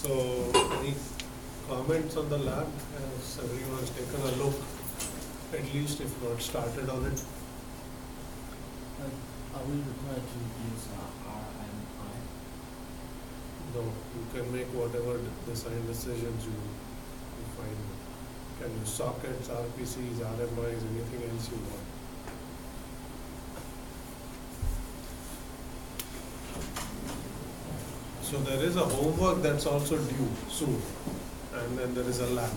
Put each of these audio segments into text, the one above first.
So, any comments on the lab? Has everyone has taken a look, at least if not started on it? Are we required to use RMI? No, you can make whatever design decisions you find. You can use sockets, RPCs, RMIs, anything else you want. So there is a homework that's also due soon, and then there is a lab.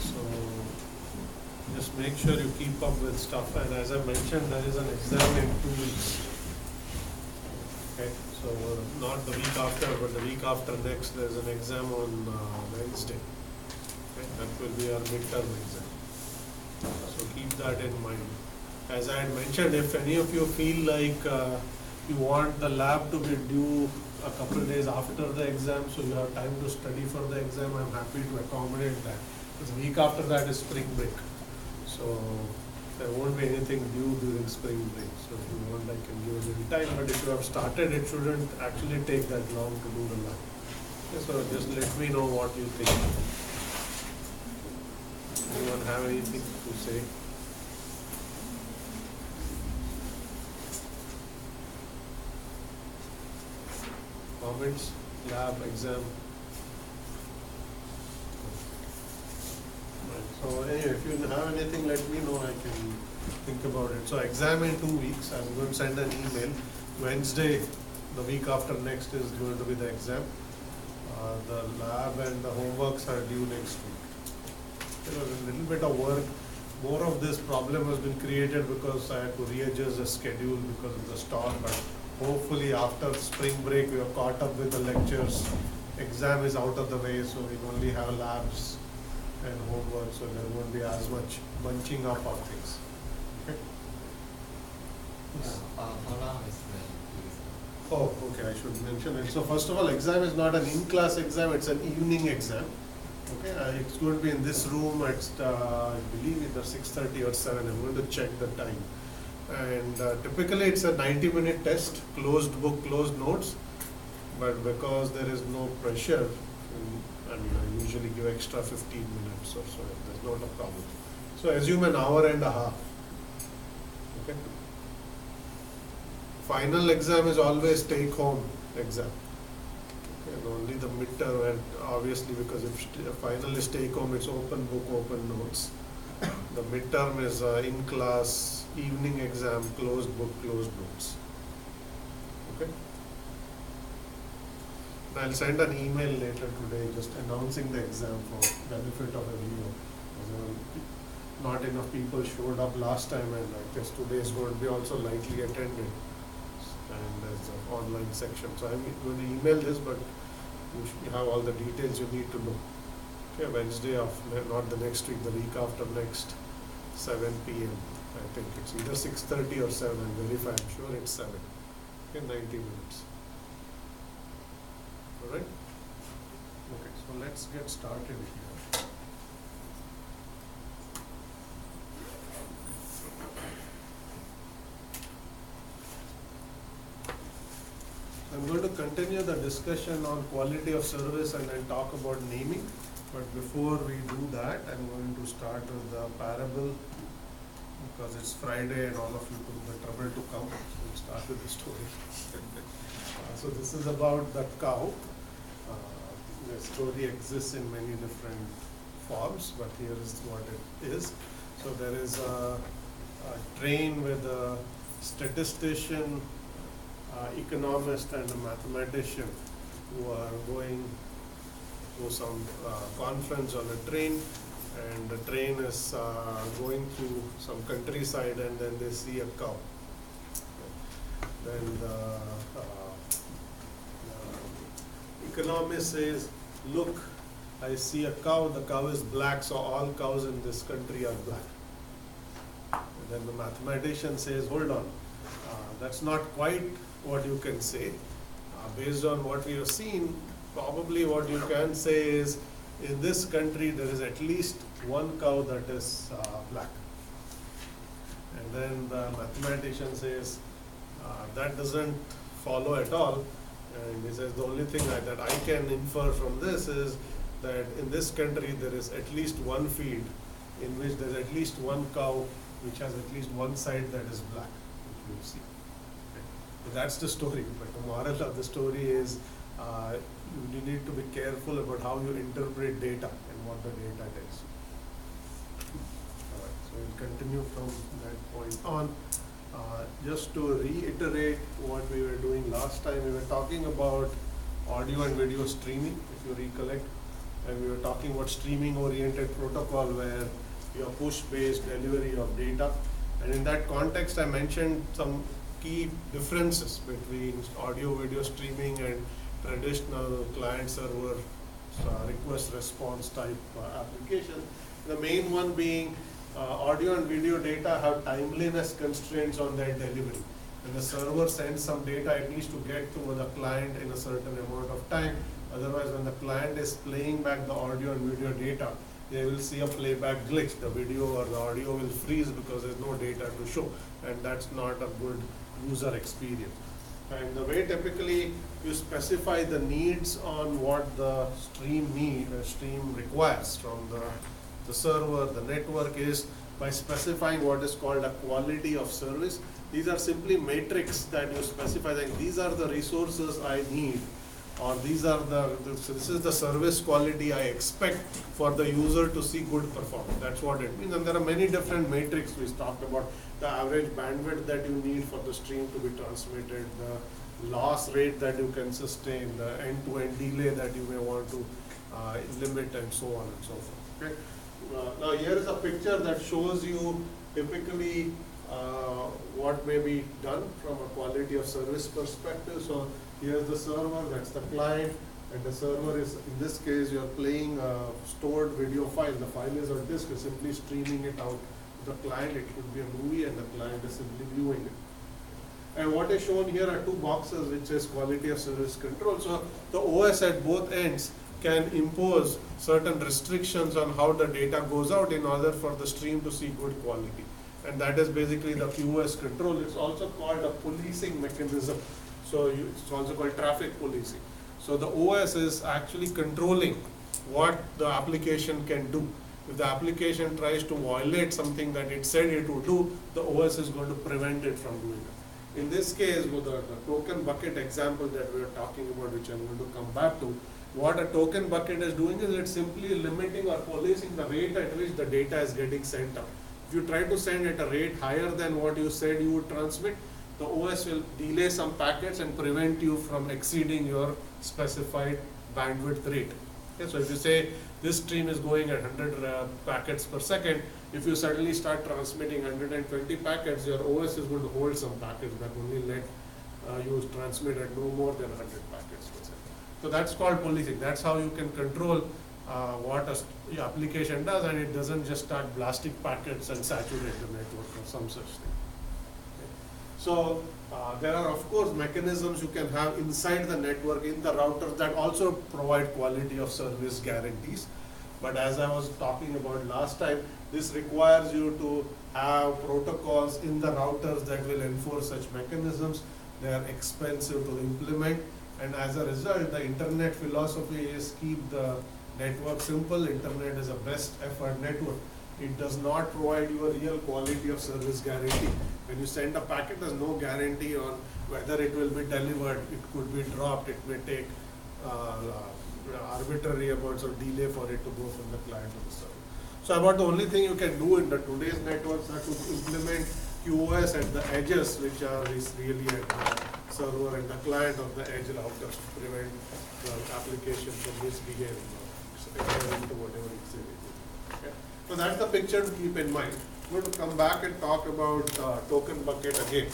So just make sure you keep up with stuff, and as I mentioned, there is an exam in 2 weeks. Okay, so not the week after, but the week after next, there's an exam on Wednesday. Okay, that will be our midterm exam. So keep that in mind. As I had mentioned, if any of you feel like you want the lab to be due a couple of days after the exam, so you have time to study for the exam, I'm happy to accommodate that. Because the week after that is spring break. So there won't be anything due during spring break. So if you want, I can give it in time. But if you have started, it shouldn't actually take that long to do the lab. Okay, so just let me know what you think. Anyone have anything to say? Comments, lab, exam. Right. So anyway, if you have anything, let me know. I can think about it. So exam in 2 weeks. I'm going to send an email. Wednesday, the week after next, is going to be the exam. The lab and the homeworks are due next week. There was a little bit of work. More of this problem has been created because I had to readjust the schedule because of the storm. But hopefully after spring break, we are caught up with the lectures. Exam is out of the way, so we only have labs and homework, so there won't be as much bunching up of things. Okay? How long is the Oh, okay, I should mention it. So first of all, exam is not an in-class exam, it's an evening exam. Okay, it's going to be in this room at, I believe either 6:30 or 7. I'm going to check the time. And typically it's a 90-minute test, closed book, closed notes. But because there is no pressure, I usually give extra 15 minutes or so. There's not a problem. So assume an hour and a half. Okay. Final exam is always take-home exam. Okay, and only the midterm, and obviously because if final is take-home, it's open book, open notes. The midterm is in-class evening exam, closed book, closed notes. Okay. I'll send an email later today just announcing the exam for benefit of everyone. Not enough people showed up last time, and I guess today is going to be also lightly attended. And there's an online section. So I'm going to email this, but you have all the details you need to know. Okay, Wednesday of, not the next week, the week after next, 7 p.m. I think it's either 6:30 or 7. I'll verify. I'm sure it's 7. Okay, 90 minutes. All right. Okay, so let's get started here. I'm going to continue the discussion on quality of service and then talk about naming. But before we do that, I'm going to start with the parable because it's Friday and all of you took the trouble to come. So we'll start with the story. So this is about the cow. The story exists in many different forms, but here is what it is. So there is a train with a statistician, economist and a mathematician who are going to some conference on a train, and the train is going through some countryside, and then they see a cow. Then the economist says, look, I see a cow, the cow is black, so all cows in this country are black. And then the mathematician says, hold on, that's not quite what you can say. Based on what we have seen, probably what you can say is, in this country there is at least one cow that is black. And then the mathematician says, that doesn't follow at all. And he says the only thing that I can infer from this is that in this country there is at least one field in which there is at least one cow which has at least one side that is black, which you see. So that's the story. But the moral of the story is you need to be careful about how you interpret data and what the data is. Alright, so we'll continue from that point on. Just to reiterate what we were doing last time, we were talking about audio and video streaming, if you recollect, and we were talking about streaming oriented protocol where you have push based delivery of data. And in that context, I mentioned some key differences between audio video streaming and traditional client server request response type application. The main one being audio and video data have timeliness constraints on their delivery. When the server sends some data, it needs to get to the client in a certain amount of time. Otherwise, when the client is playing back the audio and video data, they will see a playback glitch. The video or the audio will freeze because there's no data to show, and that's not a good user experience. And the way typically you specify the needs on what the stream requires from the server, the network, is by specifying what is called a quality of service. These are simply metrics that you specify, like these are the resources I need, or these are this is the service quality I expect for the user to see good performance. That's what it means. And there are many different metrics we talked about: the average bandwidth that you need for the stream to be transmitted, the loss rate that you can sustain, the end-to-end delay that you may want to limit, and so on and so forth. Okay. Now here is a picture that shows you typically what may be done from a quality of service perspective. So here's the server, that's the client, and the server is, in this case, you're playing a stored video file. The file is on disk, you're simply streaming it out to the client. It could be a movie, and the client is simply viewing it. And what is shown here are two boxes which says quality of service control. So the OS at both ends can impose certain restrictions on how the data goes out in order for the stream to see good quality. And that is basically the QoS control. It's also called a policing mechanism. So it's also called traffic policing. So the OS is actually controlling what the application can do. If the application tries to violate something that it said it would do, the OS is going to prevent it from doing it. In this case, with the token bucket example that we are talking about, which I'm going to come back to, what a token bucket is doing is it's simply limiting or policing the rate at which the data is getting sent out. If you try to send at a rate higher than what you said you would transmit, the OS will delay some packets and prevent you from exceeding your specified bandwidth rate. Okay, so if you say this stream is going at 100 packets per second, if you suddenly start transmitting 120 packets, your OS is going to hold some packets that only let you transmit at no more than 100 packets per second. So that's called policing. That's how you can control what your application does, and it doesn't just start blasting packets and saturate the network or some such thing. Okay. So there are of course mechanisms you can have inside the network in the routers that also provide quality of service guarantees. But as I was talking about last time, this requires you to have protocols in the routers that will enforce such mechanisms. They are expensive to implement. And as a result, the internet philosophy is keep the network simple. Internet is a best effort network. It does not provide you a real quality of service guarantee. When you send a packet, there's no guarantee on whether it will be delivered. It could be dropped. It may take arbitrary amounts of delay for it to go from the client to the server. So about the only thing you can do in the today's networks are to implement QoS at the edges, which are really at the server and the client of the edge routers to prevent the application from misbehaving or into whatever it's saying. Okay. So that's the picture to keep in mind. We're going to come back and talk about token bucket again.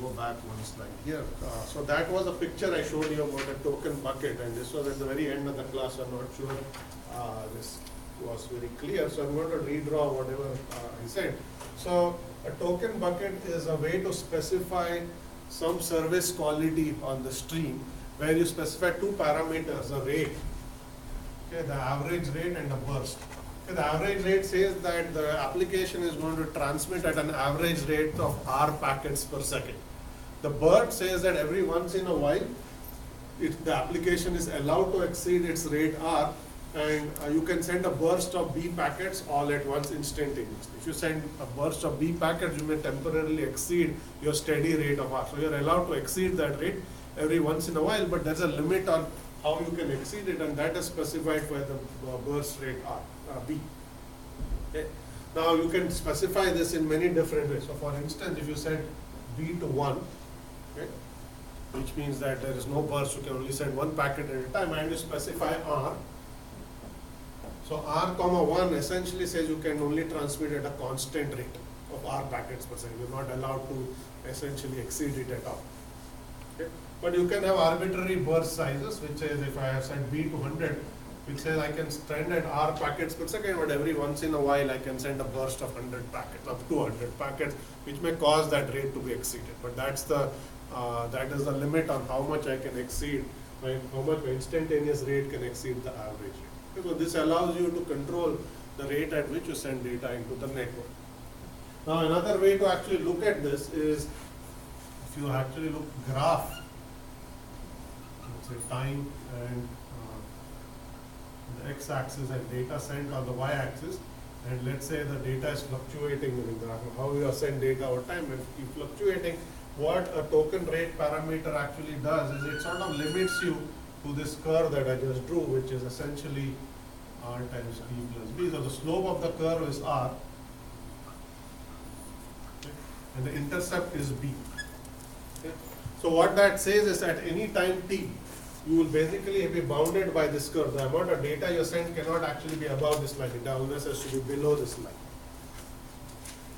Go back one slide here. So that was a picture I showed you about a token bucket, and this was at the very end of the class. I'm not sure this was very clear, so I'm going to redraw whatever I said. So a token bucket is a way to specify some service quality on the stream, where you specify two parameters: a rate, okay, the average rate, and a burst. Okay, the average rate says that the application is going to transmit at an average rate of R packets per second. The BERT says that every once in a while, the application is allowed to exceed its rate R, and you can send a burst of B packets all at once instantaneously. If you send a burst of B packets, you may temporarily exceed your steady rate of R. So you're allowed to exceed that rate every once in a while, but there's a limit on how you can exceed it, and that is specified by the burst rate R, B. Okay. Now you can specify this in many different ways. So for instance, if you set B to 1, okay, which means that there is no burst, you can only send one packet at a time, and you specify R. So R comma 1 essentially says you can only transmit at a constant rate of R packets per second. You're not allowed to essentially exceed it at all. Okay? But you can have arbitrary burst sizes, which says if I have set B to 100, which says I can send at R packets per second, but every once in a while I can send a burst of 100 packets, up to 100 packets, which may cause that rate to be exceeded. But that's the that is the limit on how much I can exceed, right? How much my instantaneous rate can exceed the average rate. Okay, so this allows you to control the rate at which you send data into the network. Now another way to actually look at this is, if you actually look graph, let's say time and the x-axis and data sent on the y-axis, and let's say the data is fluctuating in the graph, how you send data over time, and if fluctuating, what a token rate parameter actually does is it sort of limits you to this curve that I just drew, which is essentially R times T plus B. So the slope of the curve is R, okay, and the intercept is B. Okay. So what that says is at any time T, you will basically be bounded by this curve. The amount of data you send cannot actually be above this line. It always has to be below this line.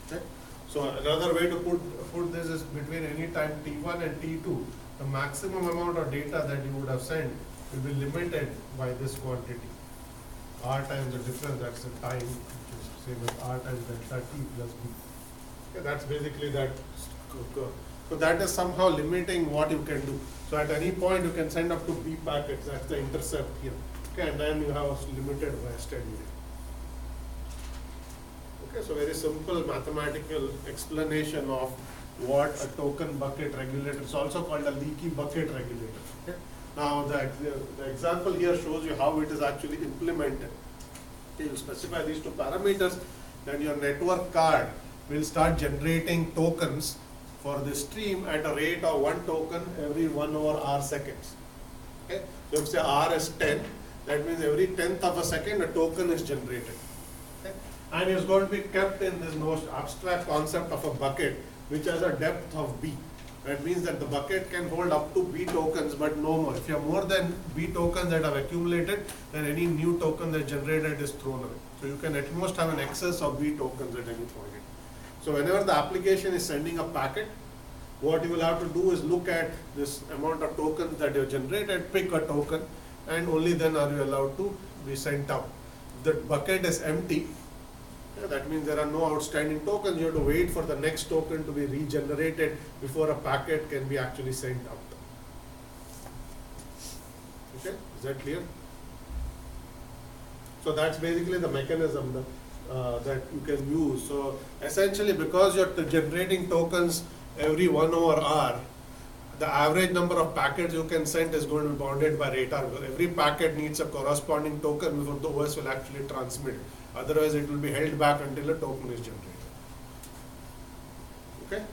Okay. So another way to put this is between any time T1 and T2, the maximum amount of data that you would have sent will be limited by this quantity. R times the difference, that's the time, which is same as R times delta T plus B. Okay, that's basically that curve. So that is somehow limiting what you can do. So at any point you can send up to B packets, that's the intercept here. Okay, and then you have a limited steady rate. Okay, so very simple mathematical explanation of what a token bucket regulator, it's also called a leaky bucket regulator. Okay? Now the example here shows you how it is actually implemented. Okay, you specify these two parameters, then your network card will start generating tokens for the stream at a rate of 1 token every 1 over R seconds. Okay? So if say R is 10, that means every 10th of a second a token is generated. Okay? And it's going to be kept in this most abstract concept of a bucket, which has a depth of B. That means that the bucket can hold up to B tokens, but no more. If you have more than B tokens that have accumulated, then any new token that is generated is thrown away. So you can at most have an excess of B tokens at any point. So whenever the application is sending a packet, what you will have to do is look at this amount of tokens that you have generated, pick a token, and only then are you allowed to be sent out. If the bucket is empty, that means there are no outstanding tokens. You have to wait for the next token to be regenerated before a packet can be actually sent out. Okay, is that clear? So that's basically the mechanism that you can use. So essentially, because you're generating tokens every 1 over R, the average number of packets you can send is going to be bounded by rate R. Every packet needs a corresponding token before the OS will actually transmit. Otherwise, it will be held back until a token is generated. Okay?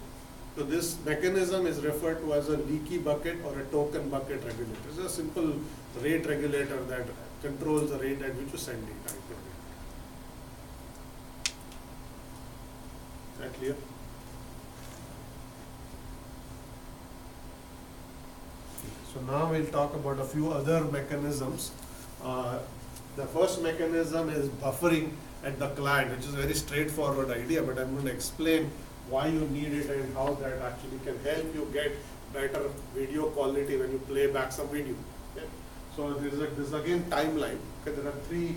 So this mechanism is referred to as a leaky bucket or a token bucket regulator. It's a simple rate regulator that controls the rate at which you send data. Is that clear? So now we'll talk about a few other mechanisms. The first mechanism is buffering at the client, which is a very straightforward idea, but I'm going to explain why you need it and how that actually can help you get better video quality when you play back some video. Okay? So this is again timeline. Okay, there are 3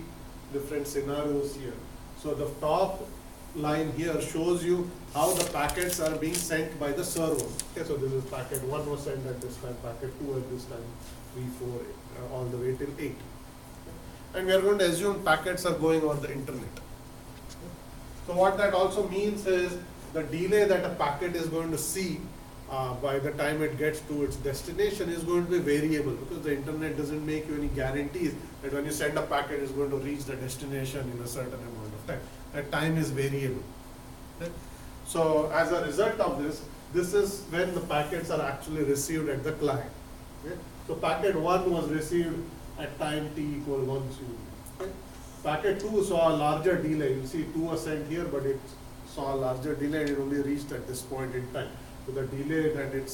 different scenarios here. So the top line here shows you how the packets are being sent by the server. Okay, so this is packet 1 was sent at this time, packet 2 at this time, 3, 4, all the way till 8. Okay. And we are going to assume packets are going over the internet. Okay. So what that also means is the delay that a packet is going to see by the time it gets to its destination is going to be variable, because the internet doesn't make you any guarantees that when you send a packet it's going to reach the destination in a certain amount of time. That time is variable. Okay? So as a result of this, this is when the packets are actually received at the client. Okay? So packet 1 was received at time t equal 1 second. Okay? Packet 2 saw a larger delay. You see 2 was sent here, but it saw a larger delay and it only reached at this point in time. So the delay that it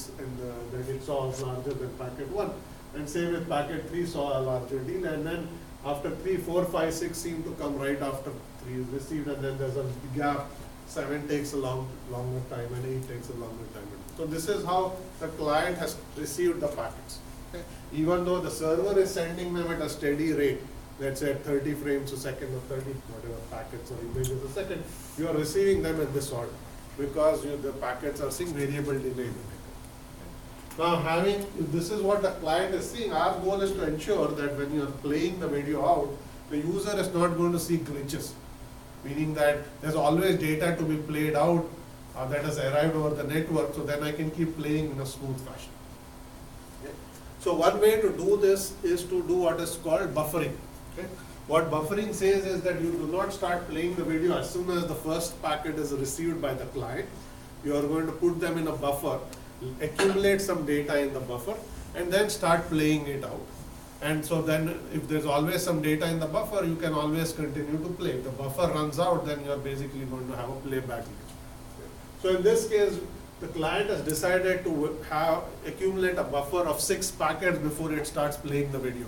saw was larger than packet 1. And same with packet 3 saw a larger delay, and then after 3, 4, 5, 6 seem to come right after 3 is received, and then there's a gap. 7 takes a longer time and 8 takes a longer time. So this is how the client has received the packets. Okay? Even though the server is sending them at a steady rate, let's say at 30 frames a second or 30 whatever packets or images a second, you are receiving them in this order, because the packets are seeing variable delay in the network. Now this is what the client is seeing, our goal is to ensure that when you are playing the video out, the user is not going to see glitches, meaning that there's always data to be played out that has arrived over the network, so then I can keep playing in a smooth fashion. Okay? So one way to do this is to do what is called buffering. Okay? What buffering says is that you do not start playing the video as soon as the first packet is received by the client. You are going to put them in a buffer, accumulate some data in the buffer, and then start playing it out. And so then if there's always some data in the buffer, you can always continue to play. If the buffer runs out, then you're basically going to have a playback glitch. So in this case, the client has decided to accumulate a buffer of 6 packets before it starts playing the video.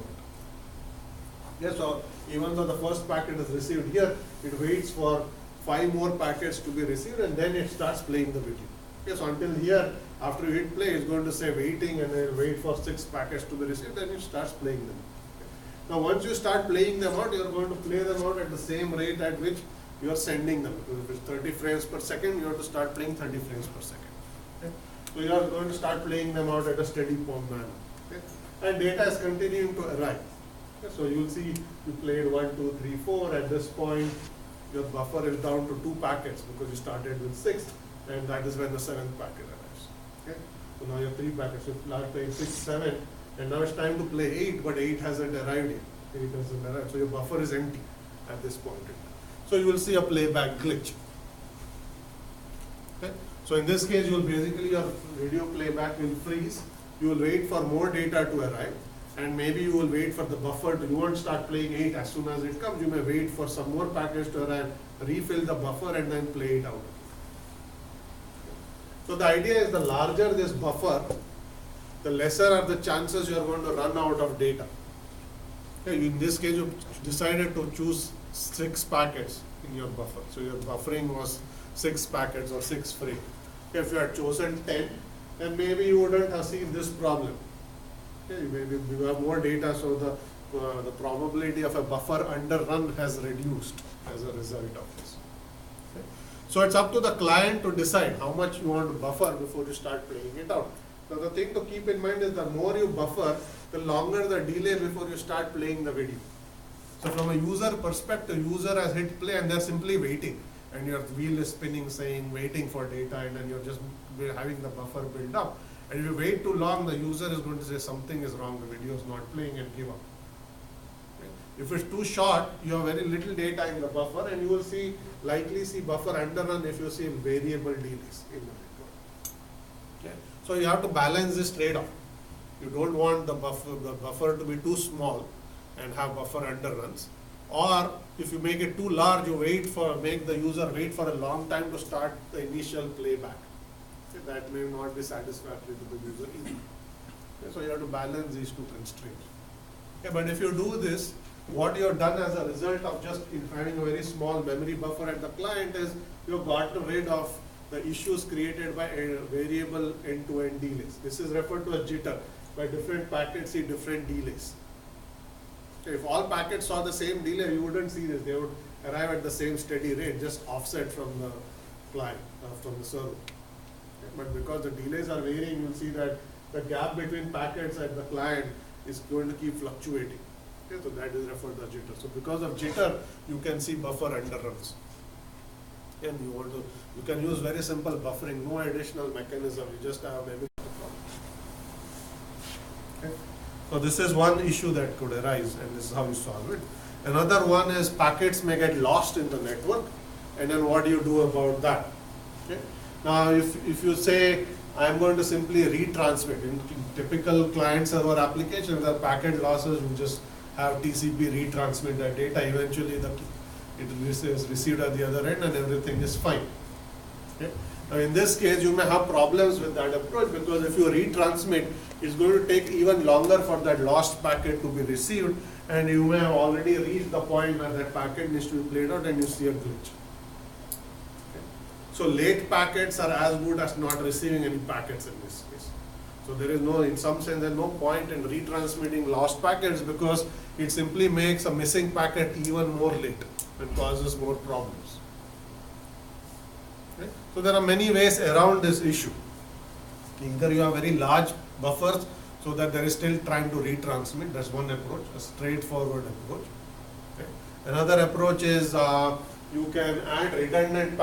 Yeah, so even though the first packet is received here, it waits for 5 more packets to be received, and then it starts playing the video. Okay, so until here, after you hit play, it's going to say waiting, and then wait for 6 packets to be received, then it starts playing them. Okay. Now once you start playing them out, you're going to play them out at the same rate at which you are sending them. Because if it's 30 frames per second, you have to start playing 30 frames per second. Okay. So you are going to start playing them out at a steady manner. Okay. And data is continuing to arrive. Okay. So you'll see you played 1, 2, 3, 4. At this point, your buffer is down to 2 packets because you started with 6, and that is when the 7th packet arrives. Okay. So now you have 3 packets. So you are playing 6, 7, and now it's time to play 8, but 8 hasn't arrived yet. 8 hasn't arrived. So your buffer is empty at this point in time. So you will see a playback glitch. Okay. So in this case, you will basically, your video playback will freeze. You will wait for more data to arrive, and maybe you will wait for the buffer you won't start playing 8 as soon as it comes. You may wait for some more packets to arrive, refill the buffer, and then play it out. So the idea is the larger this buffer, the lesser are the chances you are going to run out of data. Okay. In this case, you decided to choose 6 packets in your buffer. So your buffering was 6 packets or 6 frames. If you had chosen 10, then maybe you wouldn't have seen this problem. Okay, maybe you have more data, so the probability of a buffer underrun has reduced as a result of this. Okay. So it's up to the client to decide how much you want to buffer before you start playing it out. So the thing to keep in mind is the more you buffer, the longer the delay before you start playing the video. So from a user perspective, user has hit play and they're simply waiting, and your wheel is spinning saying waiting for data, and then you're just having the buffer build up. And if you wait too long, the user is going to say something is wrong, the video is not playing, and give up. Okay. If it's too short, you have very little data in the buffer, and you will likely see buffer underrun if you see variable delays in the network. Okay. So you have to balance this trade-off. You don't want the buffer to be too small and have buffer underruns, or if you make it too large, you make the user wait for a long time to start the initial playback. Okay, that may not be satisfactory to the user either. Okay, so you have to balance these 2 constraints. Okay, but if you do this, what you have done as a result of just having a very small memory buffer at the client is you have gotten rid of the issues created by a variable end-to-end delays. This is referred to as jitter. By different packets see different delays. If all packets saw the same delay, you wouldn't see this. They would arrive at the same steady rate, just offset from the client, from the server. Okay. But because the delays are varying, you'll see that the gap between packets at the client is going to keep fluctuating. Okay. So that is referred to as jitter. So because of jitter, you can see buffer underruns. And you can use very simple buffering, no additional mechanism, you just have maybe. Okay. So this is one issue that could arise, and this is how you solve it. Another one is packets may get lost in the network, and then what do you do about that? Okay. Now if you say I am going to simply retransmit, in typical client server applications, the packet losses, you just have TCP retransmit that data, eventually it is received at the other end and everything is fine. Okay. Now in this case you may have problems with that approach, because if you retransmit, it's going to take even longer for that lost packet to be received, and you may have already reached the point where that packet needs to be played out and you see a glitch. Okay. So late packets are as good as not receiving any packets in this case. So there is no, in some sense, there is no point in retransmitting lost packets, because it simply makes a missing packet even more late and causes more problems. Okay. So there are many ways around this issue. Either you have very large buffers so that there is still trying to retransmit, that's one approach, a straightforward approach. Okay. Another approach is you can add redundant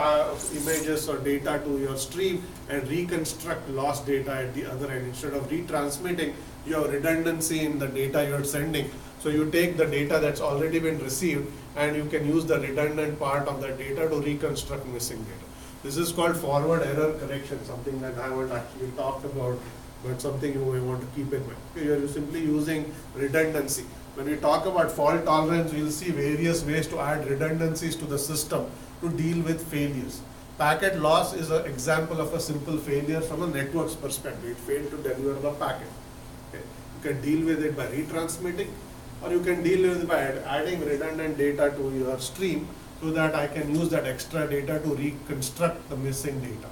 images or data to your stream and reconstruct lost data at the other end. Instead of retransmitting, you have redundancy in the data you are sending. So you take the data that's already been received and you can use the redundant part of that data to reconstruct missing data. This is called forward error correction, something that I haven't actually talked about, but something you may want to keep in mind. You are simply using redundancy. When we talk about fault tolerance, we will see various ways to add redundancies to the system to deal with failures. Packet loss is an example of a simple failure from a network's perspective. It failed to deliver the packet. Okay. You can deal with it by retransmitting, or you can deal with it by adding redundant data to your stream, so that I can use that extra data to reconstruct the missing data.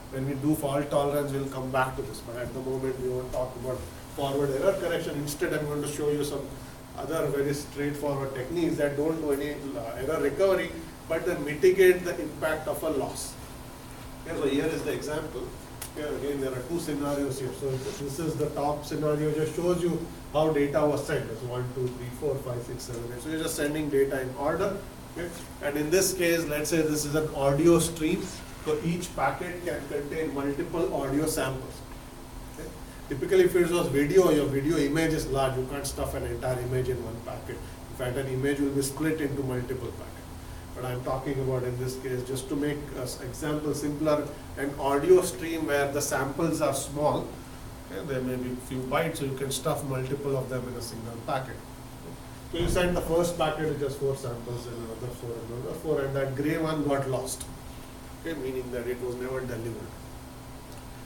When we do fault tolerance, we'll come back to this, but at the moment we won't talk about forward error correction. Instead, I'm going to show you some other very straightforward techniques that don't do any error recovery, but they mitigate the impact of a loss. Okay, so here is the example. Here again, there are two scenarios here. So this is the top scenario, just shows you how data was sent. It's 1, 2, 3, 4, 5, 6, 7, 8. So you're just sending data in order. Okay. And in this case, let's say this is an audio stream. So each packet can contain multiple audio samples. Okay. Typically, if it was video, your video image is large. You can't stuff an entire image in one packet. In fact, an image will be split into multiple packets. But I'm talking about, in this case, just to make an example simpler, an audio stream where the samples are small. Okay. There may be a few bytes, so you can stuff multiple of them in a single packet. So you send the first packet with just 4 samples, and another 4, and another 4, and that gray one got lost. Okay, meaning that it was never delivered.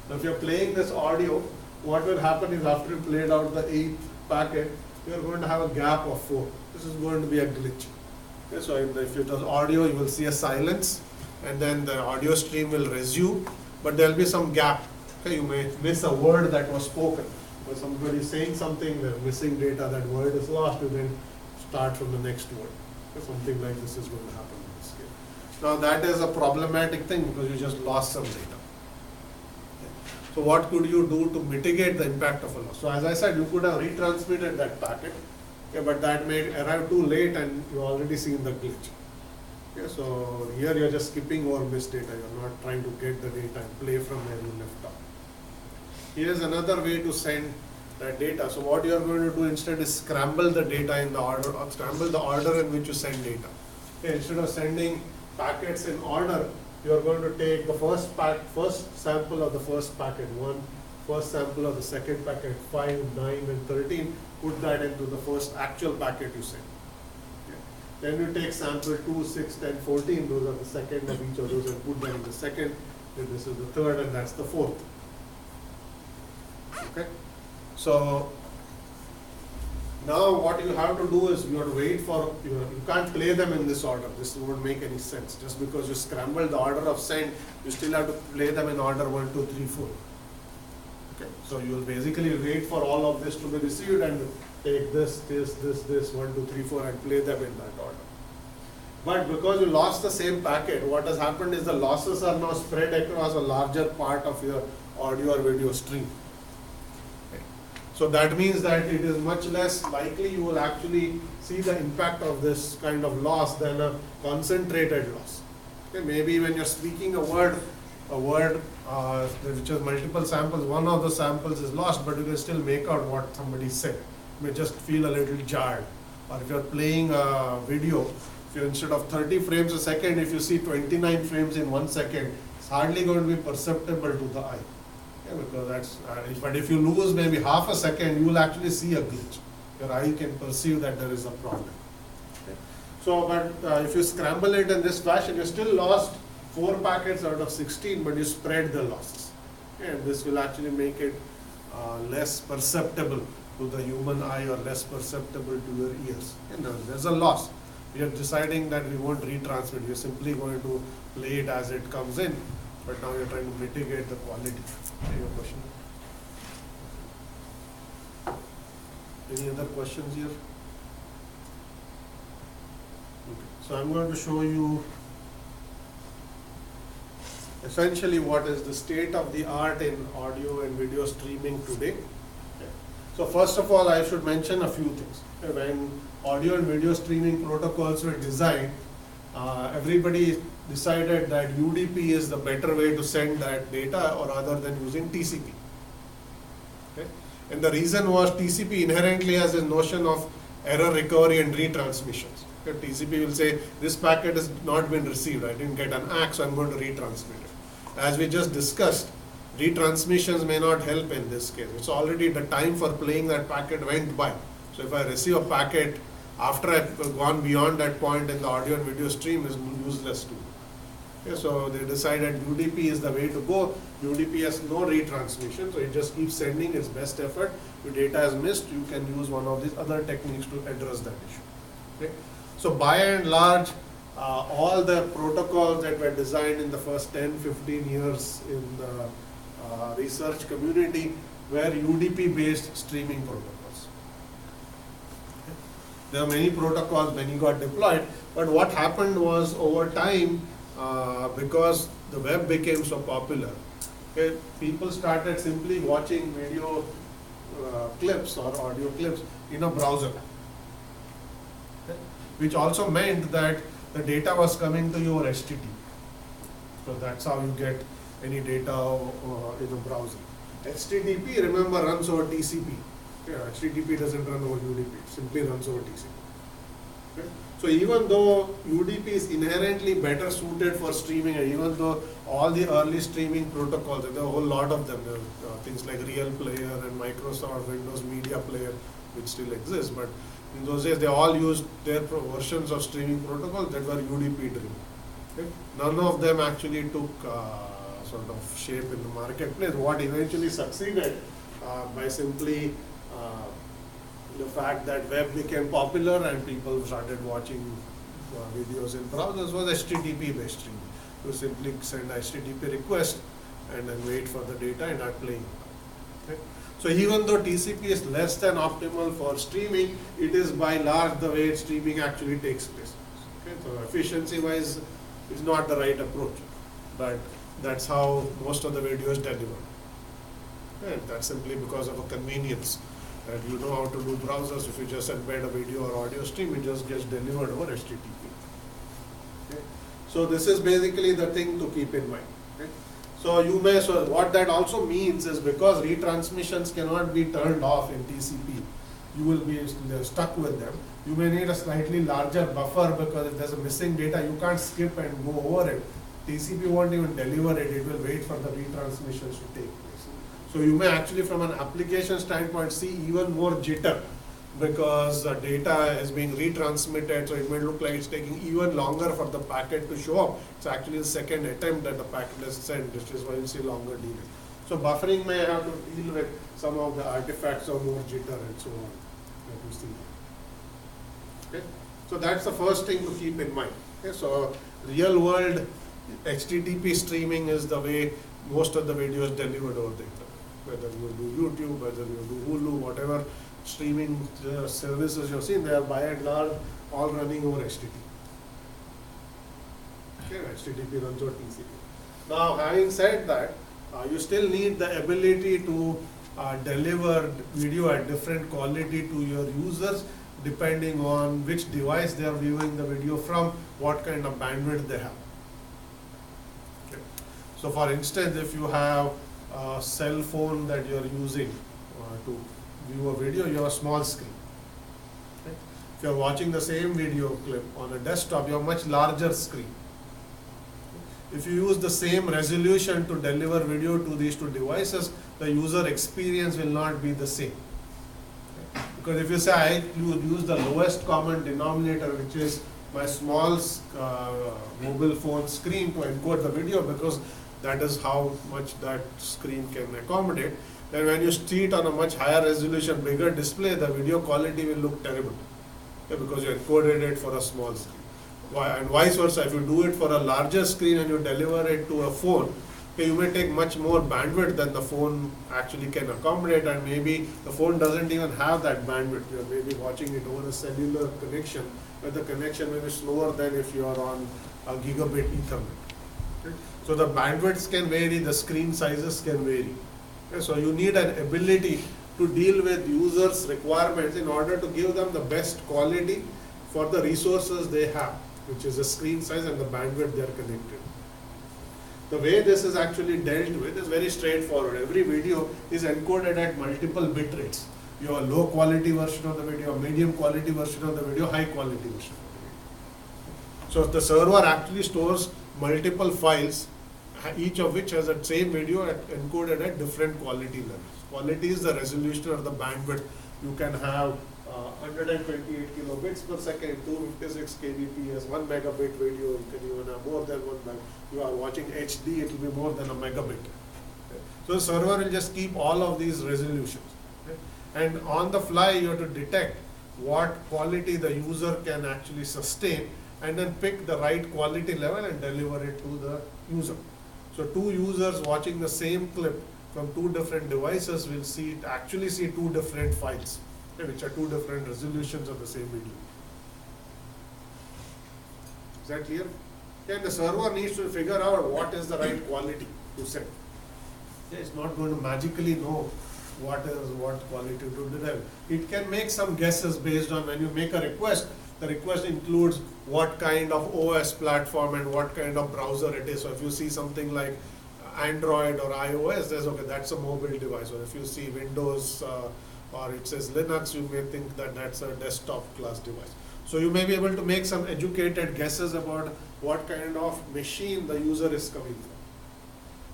Now if you're playing this audio, what will happen is after you played out the 8th packet, you're going to have a gap of 4. This is going to be a glitch. Okay, so if it was audio, you will see a silence, and then the audio stream will resume, but there will be some gap. Okay, you may miss a word that was spoken. When somebody is saying something, they're missing data, that word is lost, you then start from the next word. Okay, something like this is going to happen in this case. Now that is a problematic thing, because you just lost some data. Okay. So what could you do to mitigate the impact of a loss? So as I said, you could have retransmitted that packet, okay, but that may arrive too late and you already seen the glitch. Okay, so here you're just skipping over missed data, you're not trying to get the data and play from where you left off. Here is another way to send that data. So what you are going to do instead is scramble the data in the order, or scramble the order in which you send data. Okay, instead of sending packets in order, you are going to take the first sample of the first packet, first sample of the second packet, 5, 9, and 13. Put that into the first actual packet you send. Okay. Then you take sample 2, 6, 10, 14. Those are the second of each of those, and put them in the second. And this is the third, and that's the fourth. Okay, so now what you have to do is you have to wait for, you can't play them in this order. This won't make any sense. Just because you scramble the order of send, you still have to play them in order 1, 2, 3, 4. Okay, so you will basically wait for all of this to be received and take this, 1, 2, 3, 4 and play them in that order. But because you lost the same packet, what has happened is the losses are now spread across a larger part of your audio or video stream. So that means that it is much less likely you will actually see the impact of this kind of loss than a concentrated loss. Okay, maybe when you're speaking a word which has multiple samples, one of the samples is lost, but you can still make out what somebody said. You may just feel a little jarred. Or if you're playing a video, if you instead of 30 frames a second, if you see 29 frames in 1 second, it's hardly going to be perceptible to the eye. Yeah, because that's, but if you lose maybe half a second, you will actually see a glitch. Your eye can perceive that there is a problem. Okay. So, but if you scramble it in this fashion, you still lost 4 packets out of 16, but you spread the losses. Okay. And this will actually make it less perceptible to the human eye or less perceptible to your ears. And there's a loss. We are deciding that we won't retransmit. We're simply going to play it as it comes in, but now we're trying to mitigate the quality. Okay, your question? Any other questions here? Okay. So I'm going to show you essentially what is the state of the art in audio and video streaming today. Okay. So first of all, I should mention a few things. Okay. When audio and video streaming protocols were designed, everybody decided that UDP is the better way to send that data or other than using TCP. Okay. And the reason was TCP inherently has a notion of error recovery and retransmissions. Okay. TCP will say, this packet has not been received, I didn't get an ACK, so I'm going to retransmit it. As we just discussed, retransmissions may not help in this case. It's already the time for playing that packet went by. So if I receive a packet after I've gone beyond that point in the audio and video stream is useless too. Okay, so they decided UDP is the way to go. UDP has no retransmission, so it just keeps sending its best effort. If data is missed, you can use one of these other techniques to address that issue. Okay? So by and large, all the protocols that were designed in the first 10-15 years in the research community were UDP based streaming protocols. Okay? There are many protocols, many got deployed, but what happened was over time, because the web became so popular, okay, people started simply watching video clips or audio clips in a browser, okay, which also meant that the data was coming to your HTTP. So that's how you get any data in a browser. HTTP, remember, runs over TCP. Yeah, HTTP doesn't run over UDP, it simply runs over TCP. Okay? So even though UDP is inherently better suited for streaming, and even though all the early streaming protocols, there are a whole lot of them, there are things like Real Player and Microsoft Windows Media Player, which still exists, but in those days they all used their versions of streaming protocols that were UDP driven. Okay? None of them actually took sort of shape in the marketplace. What eventually succeeded by simply the fact that web became popular and people started watching videos in browsers was HTTP based streaming. You simply send a HTTP request and then wait for the data and start playing. Okay? So even though TCP is less than optimal for streaming, it is by large the way streaming actually takes place. Okay? So efficiency wise is not the right approach, but that's how most of the videos deliver. And that's simply because of a convenience. And you know how to do browsers. If you just embed a video or audio stream, it just gets delivered over HTTP. Okay? So this is basically the thing to keep in mind. Okay? So what that also means is because retransmissions cannot be turned off in TCP, you will be stuck with them. You may need a slightly larger buffer because if there's a missing data, you can't skip and go over it. TCP won't even deliver it. It will wait for the retransmissions to take place. So you may actually from an application standpoint see even more jitter because the data is being retransmitted, so it may look like it's taking even longer for the packet to show up. It's actually the second attempt that the packet is sent, which is why you see longer delay. So buffering may have to deal with some of the artifacts of more jitter and so on that you see. Okay? So that's the first thing to keep in mind. Okay? So real world HTTP streaming is the way most of the videos delivered over the internet. Whether you do YouTube, whether you do Hulu, whatever streaming services you've seen, they are by and large all running over HTTP. Okay, HTTP runs over TCP. Now, having said that, you still need the ability to deliver video at different quality to your users depending on which device they are viewing the video from, what kind of bandwidth they have. So for instance, if you have a cell phone that you are using to view a video, you have a small screen. Right? If you are watching the same video clip on a desktop, you have a much larger screen. If you use the same resolution to deliver video to these two devices, the user experience will not be the same. Because if you say I use the lowest common denominator, which is my small mobile phone screen to encode the video, because that is how much that screen can accommodate, then when you see it on a much higher resolution, bigger display, the video quality will look terrible, because you encoded it for a small screen. And vice versa, if you do it for a larger screen and you deliver it to a phone, you may take much more bandwidth than the phone actually can accommodate, and maybe the phone doesn't even have that bandwidth. You are maybe watching it over a cellular connection, but the connection may be slower than if you are on a gigabit Ethernet. Okay? So the bandwidths can vary, the screen sizes can vary. Okay? So you need an ability to deal with users' requirements in order to give them the best quality for the resources they have, which is the screen size and the bandwidth they are connected. The way this is actually dealt with is very straightforward. Every video is encoded at multiple bit rates. You have a low quality version of the video, a medium quality version of the video, high quality version of the video. So the server actually stores multiple files, each of which has the same video encoded at different quality levels. Quality is the resolution or the bandwidth. You can have 128 kilobits per second, 256 kbps, 1 megabit video, you can even have more than 1 meg. You are watching HD, it will be more than a megabit. Okay. So the server will just keep all of these resolutions. Okay. And on the fly, you have to detect what quality the user can actually sustain, and then pick the right quality level and deliver it to the user. So two users watching the same clip from two different devices will actually see two different files, which are two different resolutions of the same video. Is that clear? And the server needs to figure out what is the right quality to set. It's not going to magically know what quality to deliver. It can make some guesses based on when you make a request. The request includes what kind of OS platform and what kind of browser it is. So if you see something like Android or iOS, there's okay, that's a mobile device. Or if you see Windows or it says Linux, you may think that that's a desktop class device. So you may be able to make some educated guesses about what kind of machine the user is coming from.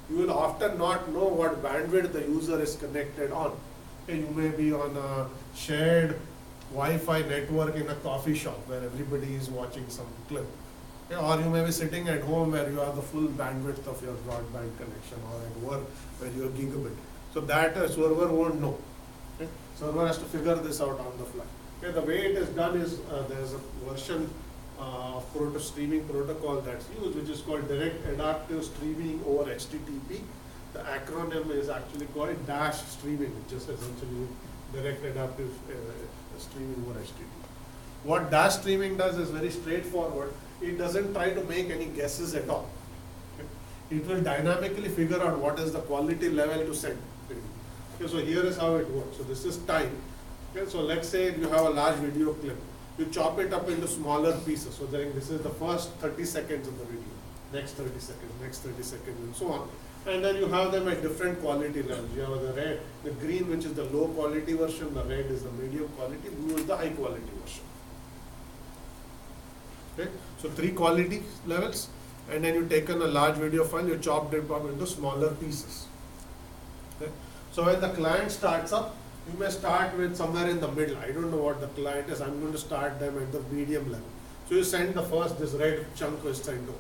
You will often not know what bandwidth the user is connected on. Okay, you may be on a shared Wi-Fi network in a coffee shop where everybody is watching some clip. Okay, or you may be sitting at home where you have the full bandwidth of your broadband connection, or at work where you have gigabit. So that server won't know. Okay? Server has to figure this out on the fly. Okay, the way it is done is there's a version of streaming protocol that's used, which is called Direct Adaptive Streaming over HTTP. The acronym is actually called DASH streaming, which is essentially Direct Adaptive Streaming over HTTP. What DASH streaming does is very straightforward. It doesn't try to make any guesses at all. Okay? It will dynamically figure out what is the quality level to send. Okay, so here is how it works. So this is time. Okay, so let's say you have a large video clip. You chop it up into smaller pieces. So then this is the first 30 seconds of the video, next 30 seconds, next 30 seconds, and so on. And then you have them at different quality levels. You have the red, the green, which is the low quality version, the red is the medium quality, blue is the high quality version. Okay? So 3 quality levels, and then you taken a large video file, you chopped it up into smaller pieces. Okay? So when the client starts up, you may start with somewhere in the middle. I don't know what the client is. I'm going to start them at the medium level. So you send the first, this red chunk is sent over.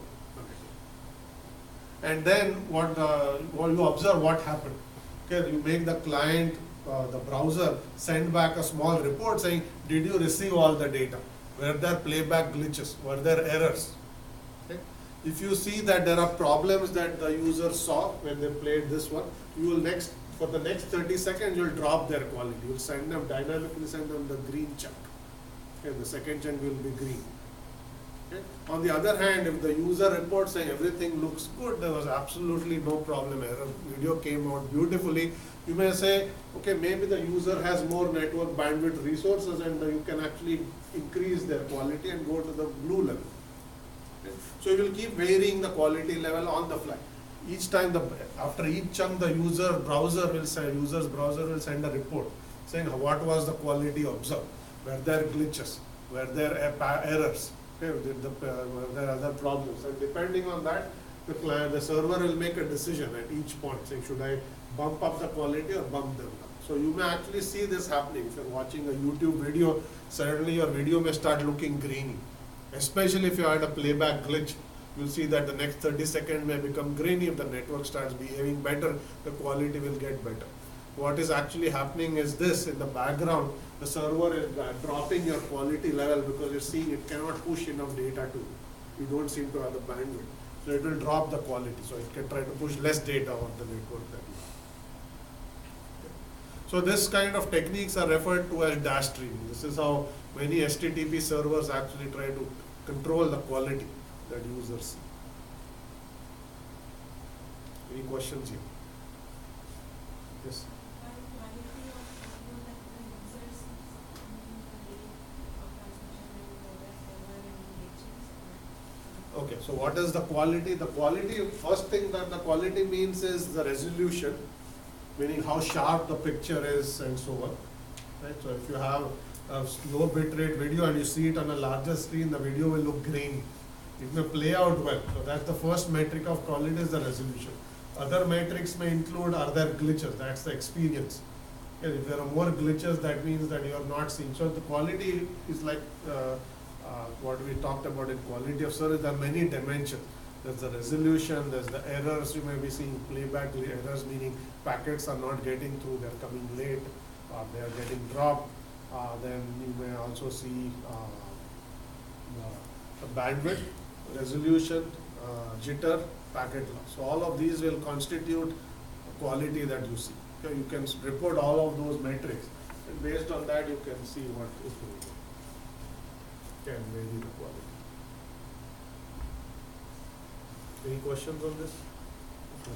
And then you observe what happened. Okay, you make the client, the browser, send back a small report saying, did you receive all the data? Were there playback glitches? Were there errors? Okay. If you see that there are problems that the user saw when they played this one, you will for the next 30 seconds, you'll drop their quality. You'll dynamically send them the green chunk. Okay, the second chunk will be green. Okay. On the other hand, if the user reports saying everything looks good, there was absolutely no problem, error, video came out beautifully, you may say, okay, maybe the user has more network bandwidth resources and you can actually increase their quality and go to the blue level. Okay. So you will keep varying the quality level on the fly. each time after each chunk the user's browser will send a report saying what was the quality observed, were there glitches, were there errors, okay, were there other problems, and depending on that the server will make a decision at each point saying should I bump up the quality or bump them down. So you may actually see this happening. If you're watching a YouTube video, suddenly your video may start looking grainy, especially if you had a playback glitch. You'll see that the next 30 seconds may become grainy. If the network starts behaving better, the quality will get better. What is actually happening is this: in the background, the server is dropping your quality level because you're seeing it cannot push enough data to you. You don't seem to have the bandwidth. So it will drop the quality. So it can try to push less data on the network than you. So this kind of techniques are referred to as dash streaming. This is how many HTTP servers actually try to control the quality that users see. Any questions here? Yes. Okay, so what is the quality? The quality, first thing that the quality means is the resolution, meaning how sharp the picture is and so on. Right? So if you have a low bitrate video and you see it on a larger screen, the video will look grainy. It may play out well. So that's the first metric of quality, is the resolution. Other metrics may include, are there glitches? That's the experience. Okay, if there are more glitches, that means that you are not seeing. So the quality is like what we talked about in quality of service. There are many dimensions. There's the resolution, there's the errors. You may be seeing playback errors, meaning packets are not getting through, they're coming late, they are getting dropped. Then you may also see the bandwidth, resolution, jitter, packet loss. So all of these will constitute quality that you see. Okay, you can report all of those metrics, and based on that you can see what is going on. Can vary the quality. Any questions on this? So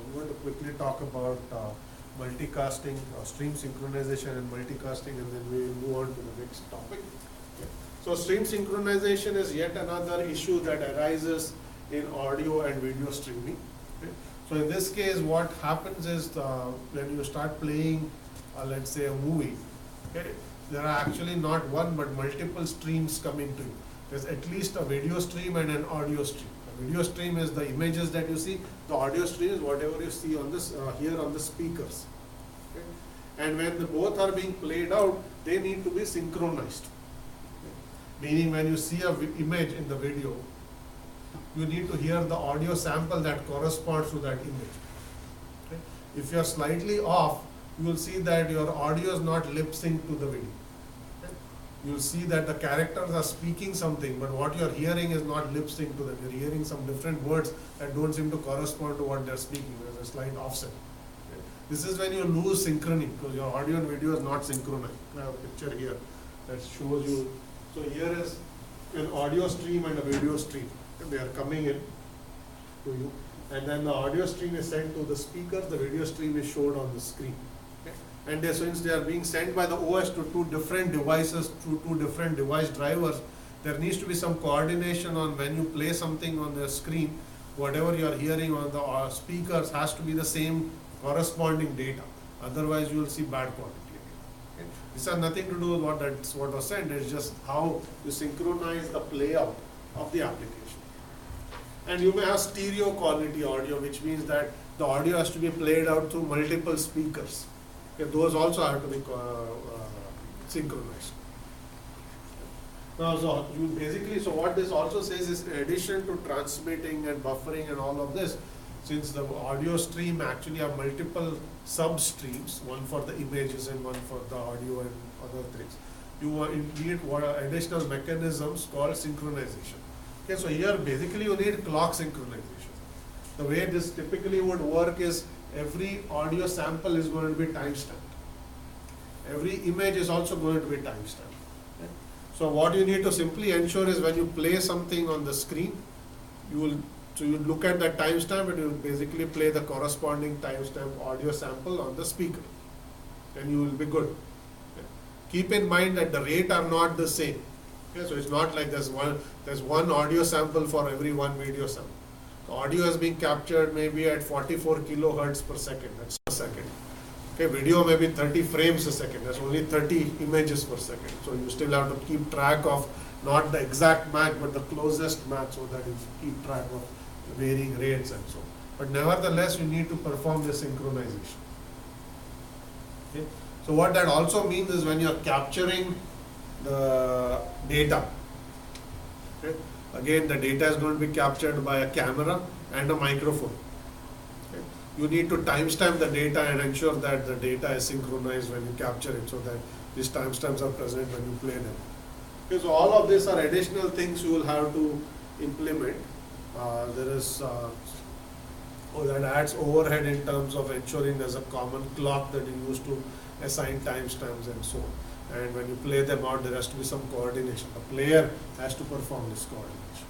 I'm going to quickly talk about multicasting, stream synchronization and multicasting, and then we will move on to the next topic. Okay. So stream synchronization is yet another issue that arises in audio and video streaming. Okay. So in this case, what happens is when you start playing, let's say a movie, okay, there are actually not one but multiple streams coming to you. There's at least a video stream and an audio stream. The video stream is the images that you see. The audio stream is whatever you see on this here on the speakers. Okay? And when both are being played out, they need to be synchronized. Okay? Meaning when you see an image in the video, you need to hear the audio sample that corresponds to that image. Okay? If you are slightly off, you will see that your audio is not lip synced to the video. Okay? You will see that the characters are speaking something, but what you are hearing is not lip synced to them. You are hearing some different words that don't seem to correspond to what they are speaking. There is a slight offset. Okay? This is when you lose synchrony, because your audio and video is not synchronized. I have a picture here that shows you. So here is an audio stream and a video stream. They are coming in to you, and then the audio stream is sent to the speakers, the video stream is showed on the screen. Okay? And since they are being sent by the OS to two different devices through two different device drivers, there needs to be some coordination on when you play something on the screen, whatever you are hearing on the speakers has to be the same corresponding data. Otherwise you will see bad quality. Okay? This has nothing to do with what was sent, it's just how you synchronize the play out of the application. And you may have stereo quality audio, which means that the audio has to be played out through multiple speakers. Okay, those also have to be synchronized. Now, so what this also says is, in addition to transmitting and buffering and all of this, since the audio stream actually have multiple sub streams, one for the images and one for the audio and other things, you need additional mechanisms called synchronization. Okay, so here basically you need clock synchronization. The way this typically would work is every audio sample is going to be time-stamped. Every image is also going to be time-stamped. Okay? So what you need to simply ensure is when you play something on the screen, you look at that timestamp and you will basically play the corresponding timestamp audio sample on the speaker. And you will be good. Okay? Keep in mind that the rate are not the same. Okay, so it's not like there's one audio sample for every one video sample. audio is being captured maybe at 44 kilohertz per second, that's a second. Okay, video may be 30 frames a second, that's only 30 images per second. So you still have to keep track of not the exact match but the closest match, so that you keep track of varying rates and so on. But nevertheless, you need to perform the synchronization. Okay. So what that also means is when you are capturing the data, okay, again the data is going to be captured by a camera and a microphone. Okay. You need to timestamp the data and ensure that the data is synchronized when you capture it, so that these timestamps are present when you play them. Okay, so all of these are additional things you will have to implement. There is that adds overhead in terms of ensuring there's a common clock that you use to assign timestamps and so on. And when you play them out, there has to be some coordination. The player has to perform this coordination.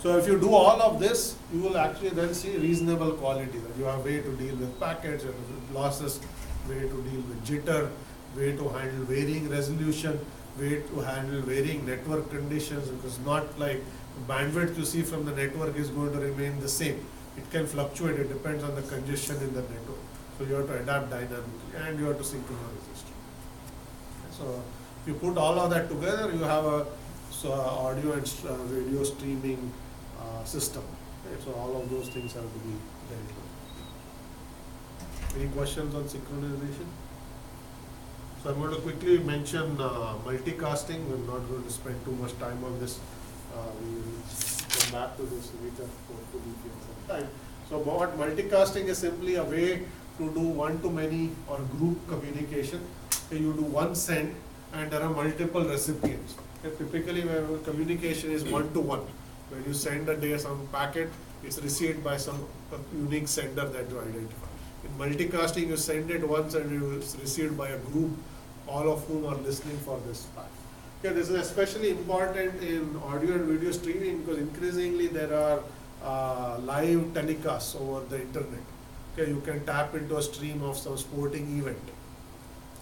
So if you do all of this, you will actually then see reasonable quality. That you have way to deal with packets, losses, way to deal with jitter, way to handle varying resolution, way to handle varying network conditions, because not like bandwidth you see from the network is going to remain the same. It can fluctuate, it depends on the congestion in the network. So you have to adapt dynamically and you have to synchronize this. So if you put all of that together, you have a audio and video streaming system. Okay? So all of those things have to be dealt with. Any questions on synchronization? So I'm going to quickly mention multicasting. We're not going to spend too much time on this. We will come back to this later, hopefully if you have some time. So what multicasting is simply a way to do one-to-many or group communication. Okay, you do one send and there are multiple recipients. Okay, typically when communication is one-to-one. When you send a day some packet, it's received by some unique sender that you identify. In multicasting, you send it once and it's received by a group, all of whom are listening for this packet. Okay, this is especially important in audio and video streaming because increasingly there are live telecasts over the internet. Okay, you can tap into a stream of some sporting event.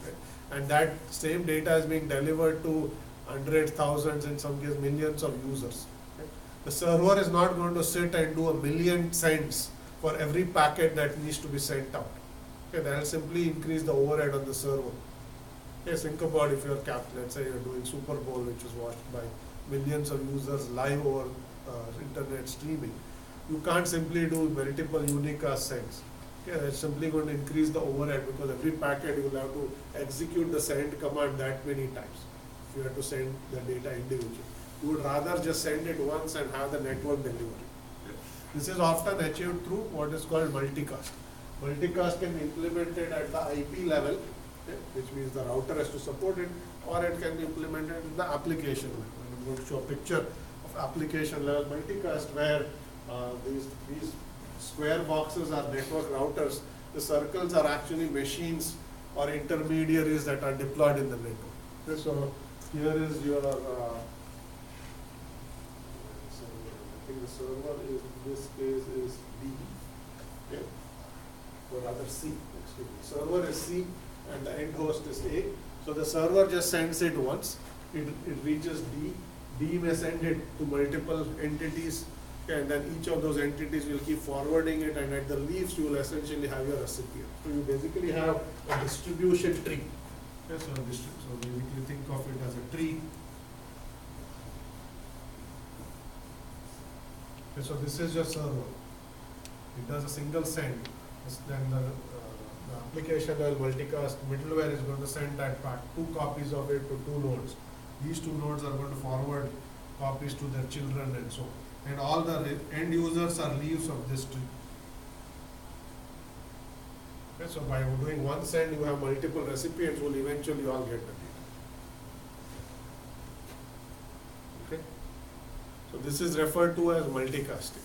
Okay, and that same data is being delivered to hundreds, thousands, in some cases millions of users. Okay. The server is not going to sit and do a million sends for every packet that needs to be sent out. Okay, that will simply increase the overhead on the server. Okay, think about if you're let's say you're doing Super Bowl, which is watched by millions of users live over internet streaming. You can't simply do multiple unicast sends. Okay, that's simply going to increase the overhead because every packet you will have to execute the send command that many times. If you have to send the data individually, you would rather just send it once and have the network delivery. This is often achieved through what is called multicast. Multicast can be implemented at the IP level, okay, which means the router has to support it, or it can be implemented in the application level. I'm going to show a picture of application level multicast where these square boxes are network routers. The circles are actually machines or intermediaries that are deployed in the network. Okay, so here is your I think the server is, in this case, is D, okay, or rather C, excuse me. Server is C and the end host is A. So the server just sends it once, it reaches D. D may send it to multiple entities, okay, and then each of those entities will keep forwarding it, and at the leaves you will essentially have your recipient. So you basically have a distribution tree. Okay, so basically think of it as a tree. Okay, so this is your server. It does a single send. Then the application level multicast middleware is going to send that back, 2 copies of it to 2 nodes. These 2 nodes are going to forward copies to their children and so on. And all the end users are leaves of this tree. Okay, so by doing one send, you have multiple recipients who will eventually all get the data. Okay. So this is referred to as multicasting.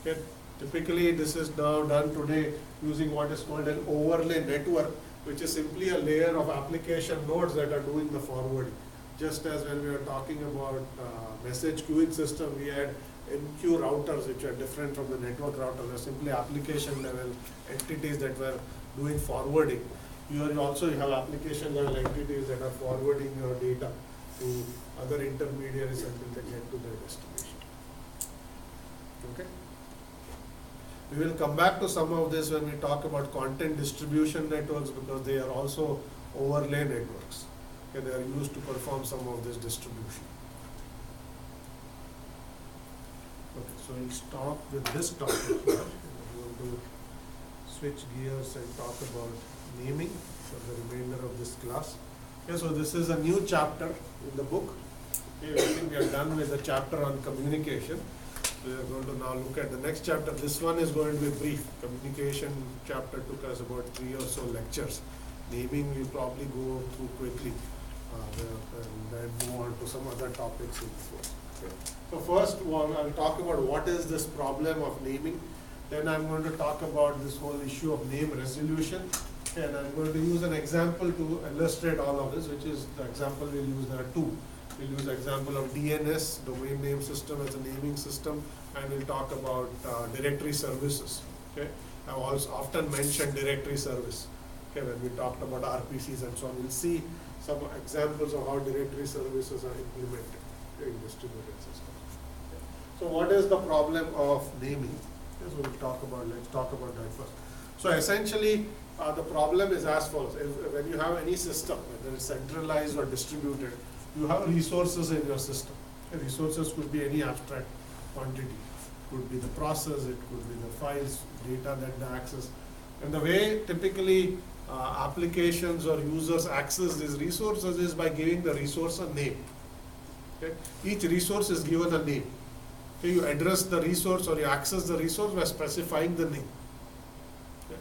Okay. Typically, this is now done today using what is called an overlay network, which is simply a layer of application nodes that are doing the forwarding. Just as when we were talking about message queuing system, we had MQ routers, which are different from the network routers. They're simply application level entities that were doing forwarding. Here you also have application level entities that are forwarding your data to other intermediaries until they get to their destination. Okay. We will come back to some of this when we talk about content distribution networks, because they are also overlay networks. Okay, they are used to perform some of this distribution. Okay, so we'll stop with this topic here. We're going to switch gears and talk about naming for the remainder of this class. Okay, so this is a new chapter in the book. Okay, I think we are done with the chapter on communication. We are going to now look at the next chapter. This one is going to be brief. Communication chapter took us about 3 or so lectures. Naming we'll probably go through quickly and then move on to some other topics in the course. Okay. So first I'll talk about what is this problem of naming. Then I'm going to talk about this whole issue of name resolution. And I'm going to use an example to illustrate all of this, which is the example we'll use. There are two. We'll use the example of DNS, domain name system, as a naming system, and we'll talk about directory services. Okay, I've also often mentioned directory service. Okay, when we talked about RPCs and so on, we'll see some examples of how directory services are implemented in distributed systems. Okay. So, what is the problem of naming? Okay, so let's talk about that first. So, essentially, the problem is as follows. When you have any system, whether it's centralized or distributed, you have resources in your system. Resources could be any abstract quantity. It could be the process, it could be the files, data that they access. And the way typically applications or users access these resources is by giving the resource a name. Okay? Each resource is given a name. Okay? You address the resource or you access the resource by specifying the name. Okay?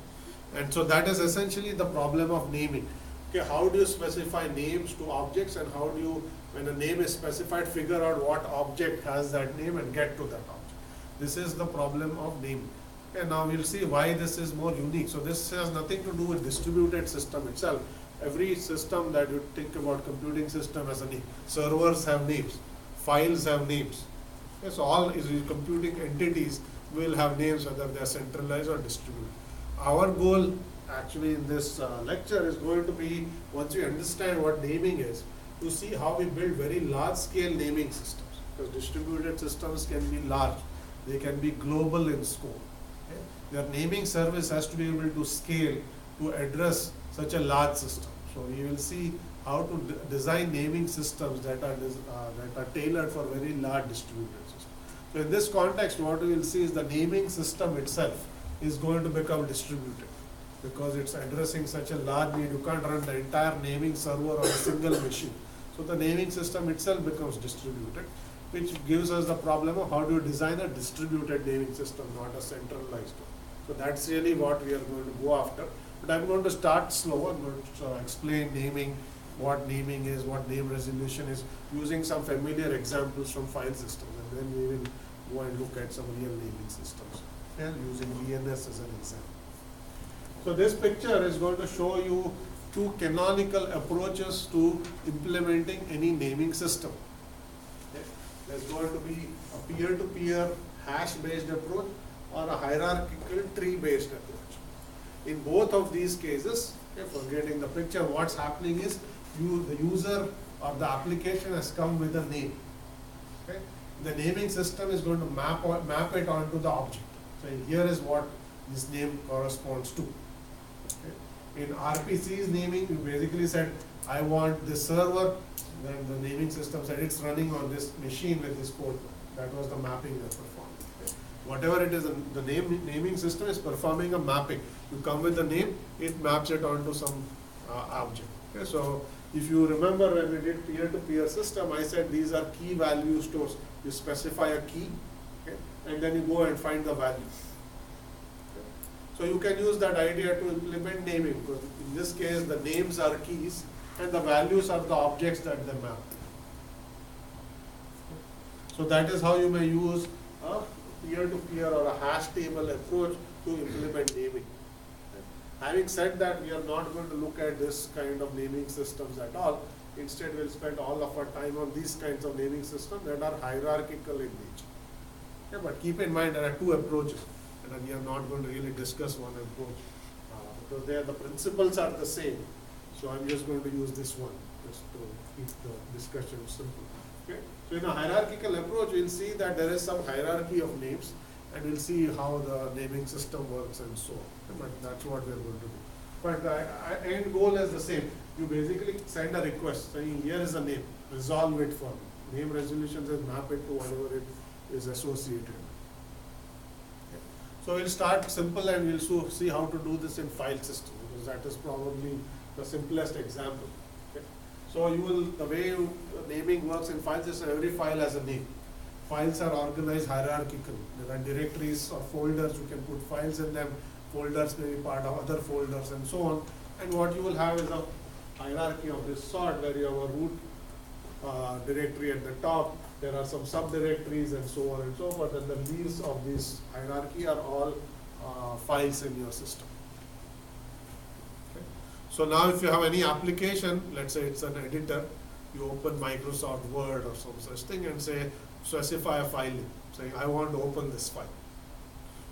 And so that is essentially the problem of naming. Okay, how do you specify names to objects, and how do you, when a name is specified, figure out what object has that name and get to that object? This is the problem of naming. And now we'll see why this is more unique. So this has nothing to do with distributed system itself. Every system that you think about, computing system has a name. Servers have names. Files have names. Okay, so all computing entities will have names, whether they are centralized or distributed. Our goal actually in this lecture is going to be, once you understand what naming is, to see how we build very large scale naming systems. Because distributed systems can be large. They can be global in scope. Okay? Their naming service has to be able to scale to address such a large system. So we will see how to design naming systems that are tailored for very large distributed systems. So in this context, what we will see is the naming system itself is going to become distributed, because it's addressing such a large need. You can't run the entire naming server on a single machine. So the naming system itself becomes distributed, which gives us the problem of how do you design a distributed naming system, not a centralized one. So that's really what we are going to go after. But I'm going to start slow. I'm going to explain naming, what naming is, what name resolution is, using some familiar examples from file systems. And then we will go and look at some real naming systems, and using DNS as an example. So this picture is going to show you two canonical approaches to implementing any naming system. Okay. There's going to be a peer-to-peer hash-based approach or a hierarchical tree-based approach. In both of these cases, okay, forgetting the picture, what's happening is the user or the application has come with a name. Okay. The naming system is going to map it onto the object. So here is what this name corresponds to. Okay. In RPC's naming, we basically said, I want this server, then the naming system said it's running on this machine with this port. That was the mapping we performed. Okay. Whatever it is, the naming system is performing a mapping. You come with the name, it maps it onto some object. Okay. So if you remember when we did peer-to-peer system, I said these are key value stores. You specify a key, okay, and then you go and find the value. Okay. So you can use that idea to implement naming, because in this case the names are keys and the values are the objects that they map. Okay. So that is how you may use a peer-to-peer or a hash table approach to implement naming. Having said that, we are not going to look at this kind of naming systems at all. Instead, we'll spend all of our time on these kinds of naming systems that are hierarchical in nature. Yeah, but keep in mind there are two approaches, and we are not going to really discuss one approach because the principles are the same. So I'm just going to use this one just to keep the discussion simple. Okay? So in a hierarchical approach, we'll see that there is some hierarchy of names, and we'll see how the naming system works and so on. But that's what we're going to do. But the end goal is the same. You basically send a request saying, here is a name, resolve it for me. Name resolution says map it to whatever it is associated with. So we'll start simple and we'll see how to do this in file system, because that is probably the simplest example. Okay. So the way naming works in file system, every file has a name. Files are organized hierarchically. There are directories or folders, you can put files in them, folders may be part of other folders and so on. And what you will have is a hierarchy of this sort, where you have a root directory at the top, there are some subdirectories and so on and so forth, and the leaves of this hierarchy are all files in your system. Okay. So now if you have any application, let's say it's an editor, you open Microsoft Word or some such thing and say, specify a file name, saying I want to open this file.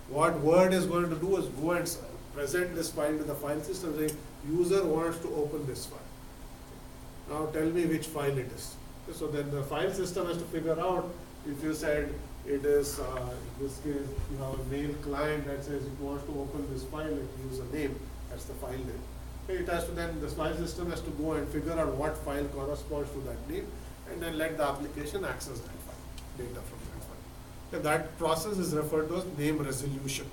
What Word is going to do is go and present this file to the file system, saying user wants to open this file. Now tell me which file it is. So then the file system has to figure out, if you said it is, in this case, you have a mail client that says it wants to open this file, it use a name, that's the file name. Okay, it has to then, the file system has to go and figure out what file corresponds to that name, and then let the application access that file, data from that file. Okay, that process is referred to as name resolution.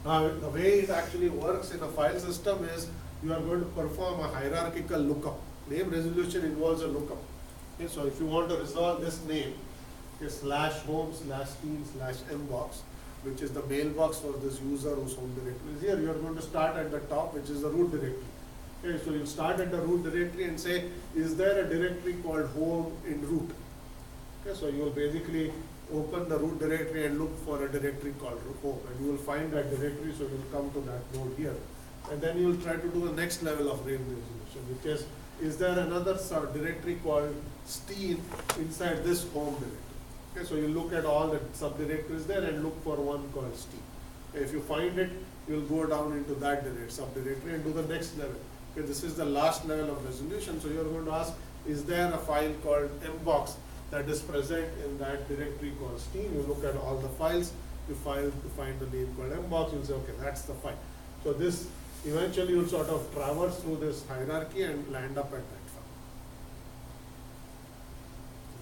Now, the way it actually works in a file system is, you are going to perform a hierarchical lookup. Name resolution involves a lookup. Okay, so if you want to resolve this name, /home/team/mbox, which is the mailbox for this user whose home directory is here, you are going to start at the top, which is the root directory. Okay, so you start at the root directory and say, is there a directory called home in root? Okay, so you will basically open the root directory and look for a directory called home, and you will find that directory, so you will come to that node here. And then you will try to do the next level of name resolution, which is there another directory called Steam inside this home directory? Okay, so you look at all the subdirectories there and look for one called Steam. Okay, if you find it, you will go down into that subdirectory and do the next level. Okay, this is the last level of resolution, so you are going to ask, is there a file called mbox that is present in that directory called Steam? You look at all the files, you find the name called mbox, you'll say, okay, that's the file. So this, eventually you'll sort of traverse through this hierarchy and land up at that file.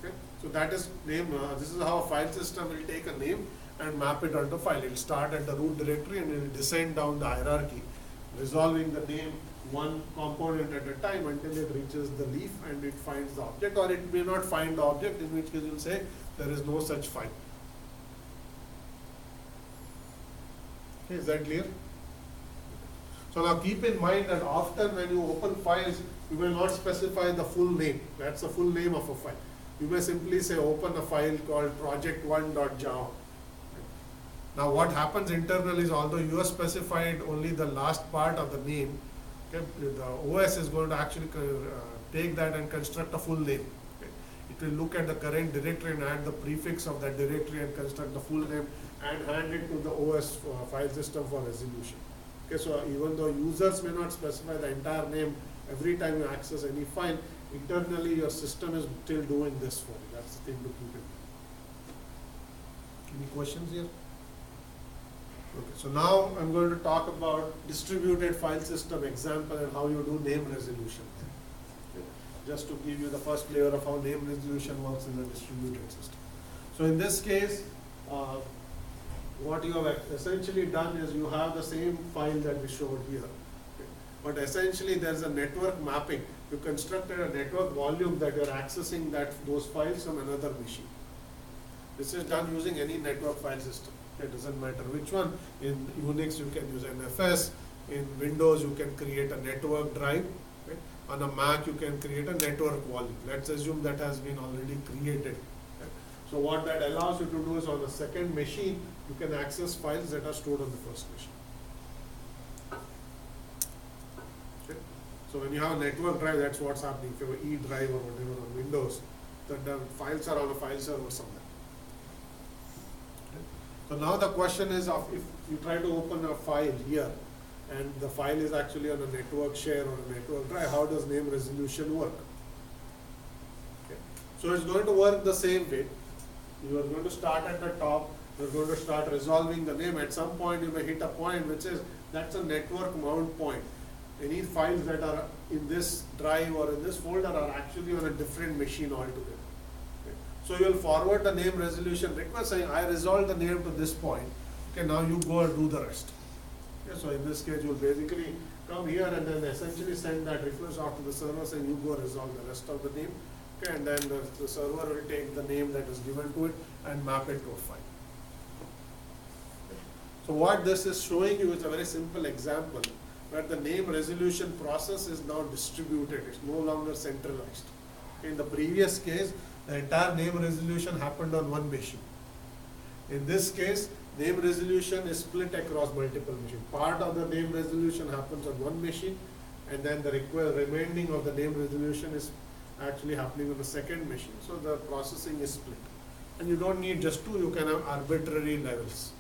Okay, so that is name, this is how a file system will take a name and map it onto file. It will start at the root directory and it will descend down the hierarchy, resolving the name one component at a time until it reaches the leaf and it finds the object, or it may not find the object, in which case you will say there is no such file. Okay, is that clear? So now keep in mind that often when you open files, you will not specify the full name. That's the full name of a file. You may simply say open a file called project1.java. Now what happens internally is, although you have specified only the last part of the name, okay, the OS is going to actually take that and construct a full name. Okay. It will look at the current directory and add the prefix of that directory and construct the full name and hand it to the OS file system for resolution. Okay, so even though users may not specify the entire name every time you access any file, internally your system is still doing this for you. That's the thing to keep in mind. Any questions here? Okay, so now I'm going to talk about distributed file system example and how you do name resolution. Okay, just to give you the first flavor of how name resolution works in a distributed system. So in this case, what you have essentially done is you have the same file that we showed here. Okay. But essentially there's a network mapping. You constructed a network volume that you're accessing those files from another machine. This is done using any network file system. It doesn't matter which one. In Unix you can use NFS. In Windows you can create a network drive. Okay. On a Mac you can create a network volume. Let's assume that has been already created. Okay. So what that allows you to do is, on the second machine, you can access files that are stored on the first machine. Okay. So when you have a network drive, that's what's happening. If you have an E drive or whatever on Windows, the files are on a file server somewhere. Okay. So now the question is, if you try to open a file here, and the file is actually on a network share or a network drive, how does name resolution work? Okay. So it's going to work the same way. You are going to start at the top You're going to start resolving the name. At some point, you may hit a point which is, that's a network mount point. Any files that are in this drive or in this folder are actually on a different machine altogether. Okay. So you'll forward the name resolution request saying, I resolved the name to this point. Okay, now you go and do the rest. Okay, so in this case, you'll basically come here and then essentially send that request off to the server saying, you go resolve the rest of the name. Okay, and then the server will take the name that is given to it and map it to a file. So what this is showing you is a very simple example where the name resolution process is now distributed. It's no longer centralized. In the previous case, the entire name resolution happened on one machine. In this case, name resolution is split across multiple machines. Part of the name resolution happens on one machine, and then the remaining of the name resolution is actually happening on the second machine. So the processing is split. And you don't need just two, you can have arbitrary levels.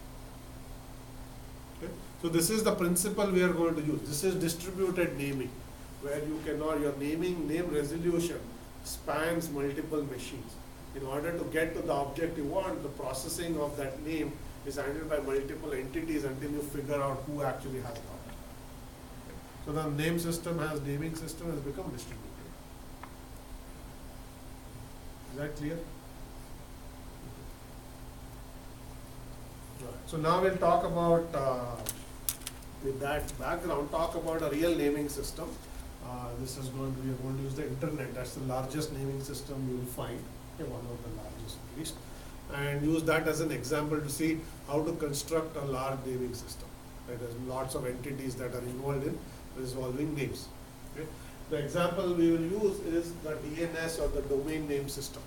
Okay. So this is the principle we are going to use. This is distributed naming, where you cannot, your name resolution spans multiple machines. In order to get to the object you want, the processing of that name is handled by multiple entities until you figure out who actually has what. So the naming system has become distributed. Is that clear? So now we'll talk about, with that background, talk about a real naming system. This is going to be, we're going to use the internet. That's the largest naming system you will find, okay, one of the largest at least, and use that as an example to see how to construct a large naming system. Right? There's lots of entities that are involved in resolving names. Okay? The example we will use is the DNS or the domain name system.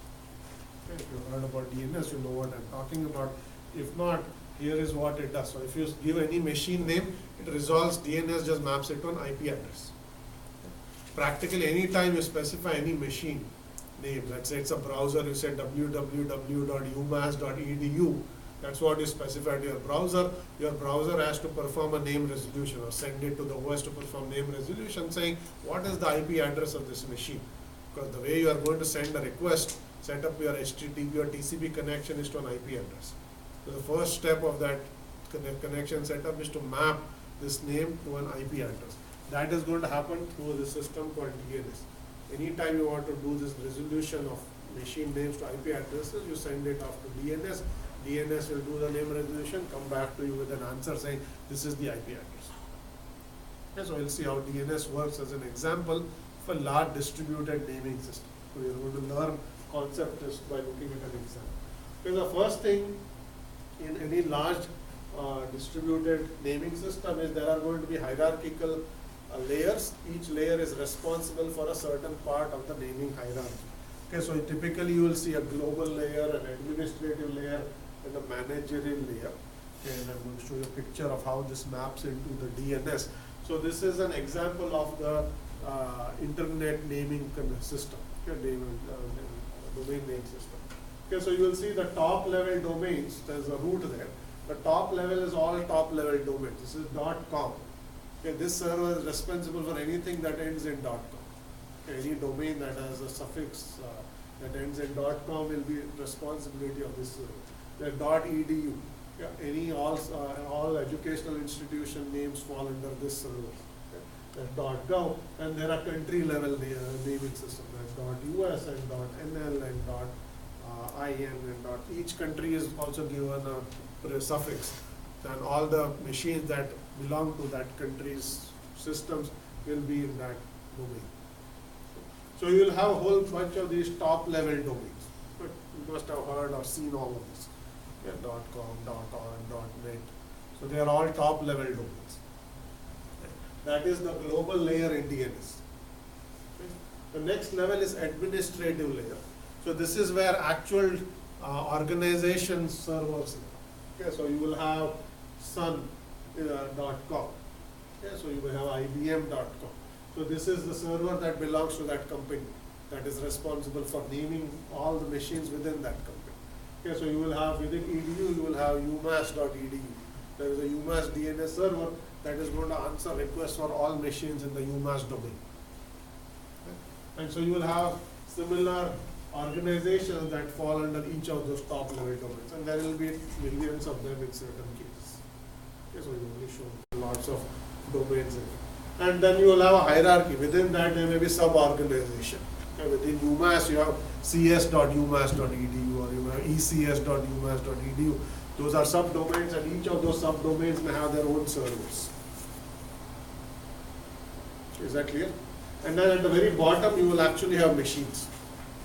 Okay? If you've heard about DNS, you know what I'm talking about. If not, here is what it does. So if you give any machine name, it resolves DNS, just maps it to an IP address. Practically any time you specify any machine name, let's say it's a browser, you say www.umass.edu, that's what you specify to your browser. Your browser has to perform a name resolution or send it to the OS to perform name resolution saying what is the IP address of this machine. Because the way you are going to send a request, set up your HTTP or TCP connection is to an IP address. So the first step of that connection setup is to map this name to an IP address. That is going to happen through the system called DNS. Anytime you want to do this resolution of machine names to IP addresses, you send it off to DNS. DNS will do the name resolution, come back to you with an answer saying this is the IP address. Okay, so we'll see how DNS works as an example of a large distributed naming system. So we are going to learn concept just by looking at an example. Okay, the first thing in any large distributed naming system is there are going to be hierarchical layers. Each layer is responsible for a certain part of the naming hierarchy. Okay, so typically you will see a global layer, an administrative layer, and a managerial layer. Okay, and I'm going to show you a picture of how this maps into the DNS. So this is an example of the internet naming system, okay, domain name system. Okay, so you will see the top level domains, there's a root there. The top level is all top level domains. This is .com. Okay, this server is responsible for anything that ends in .com. Okay, any domain that has a suffix that ends in .com will be responsibility of this server. The .edu. Yeah, any all educational institution names fall under this server. Okay. .gov, and there are country level naming systems. There's .us and .nl and .in and each country is also given a suffix, and all the machines that belong to that country's systems will be in that domain. So you will have a whole bunch of these top level domains. But you must have heard or seen all of this. Yeah, .com, .org, .net. So they are all top level domains. That is the global layer in DNS. Okay. The next level is administrative layer. So this is where actual organization servers are. Okay, so you will have sun.com. Okay, so you will have IBM.com. So this is the server that belongs to that company that is responsible for naming all the machines within that company. Okay, so you will have within edu, you will have umass.edu. There is a UMass DNS server that is going to answer requests for all machines in the UMass domain. Okay. And so you will have similar organizations that fall under each of those top level domains, and there will be millions of them in certain cases. Okay, so you only show lots of domains in it. And then you will have a hierarchy. Within that there may be sub-organization. Okay, within UMass you have cs.umass.edu, or you have ecs.umass.edu. Those are subdomains, and each of those subdomains may have their own servers. Is that clear? And then at the very bottom you will actually have machines.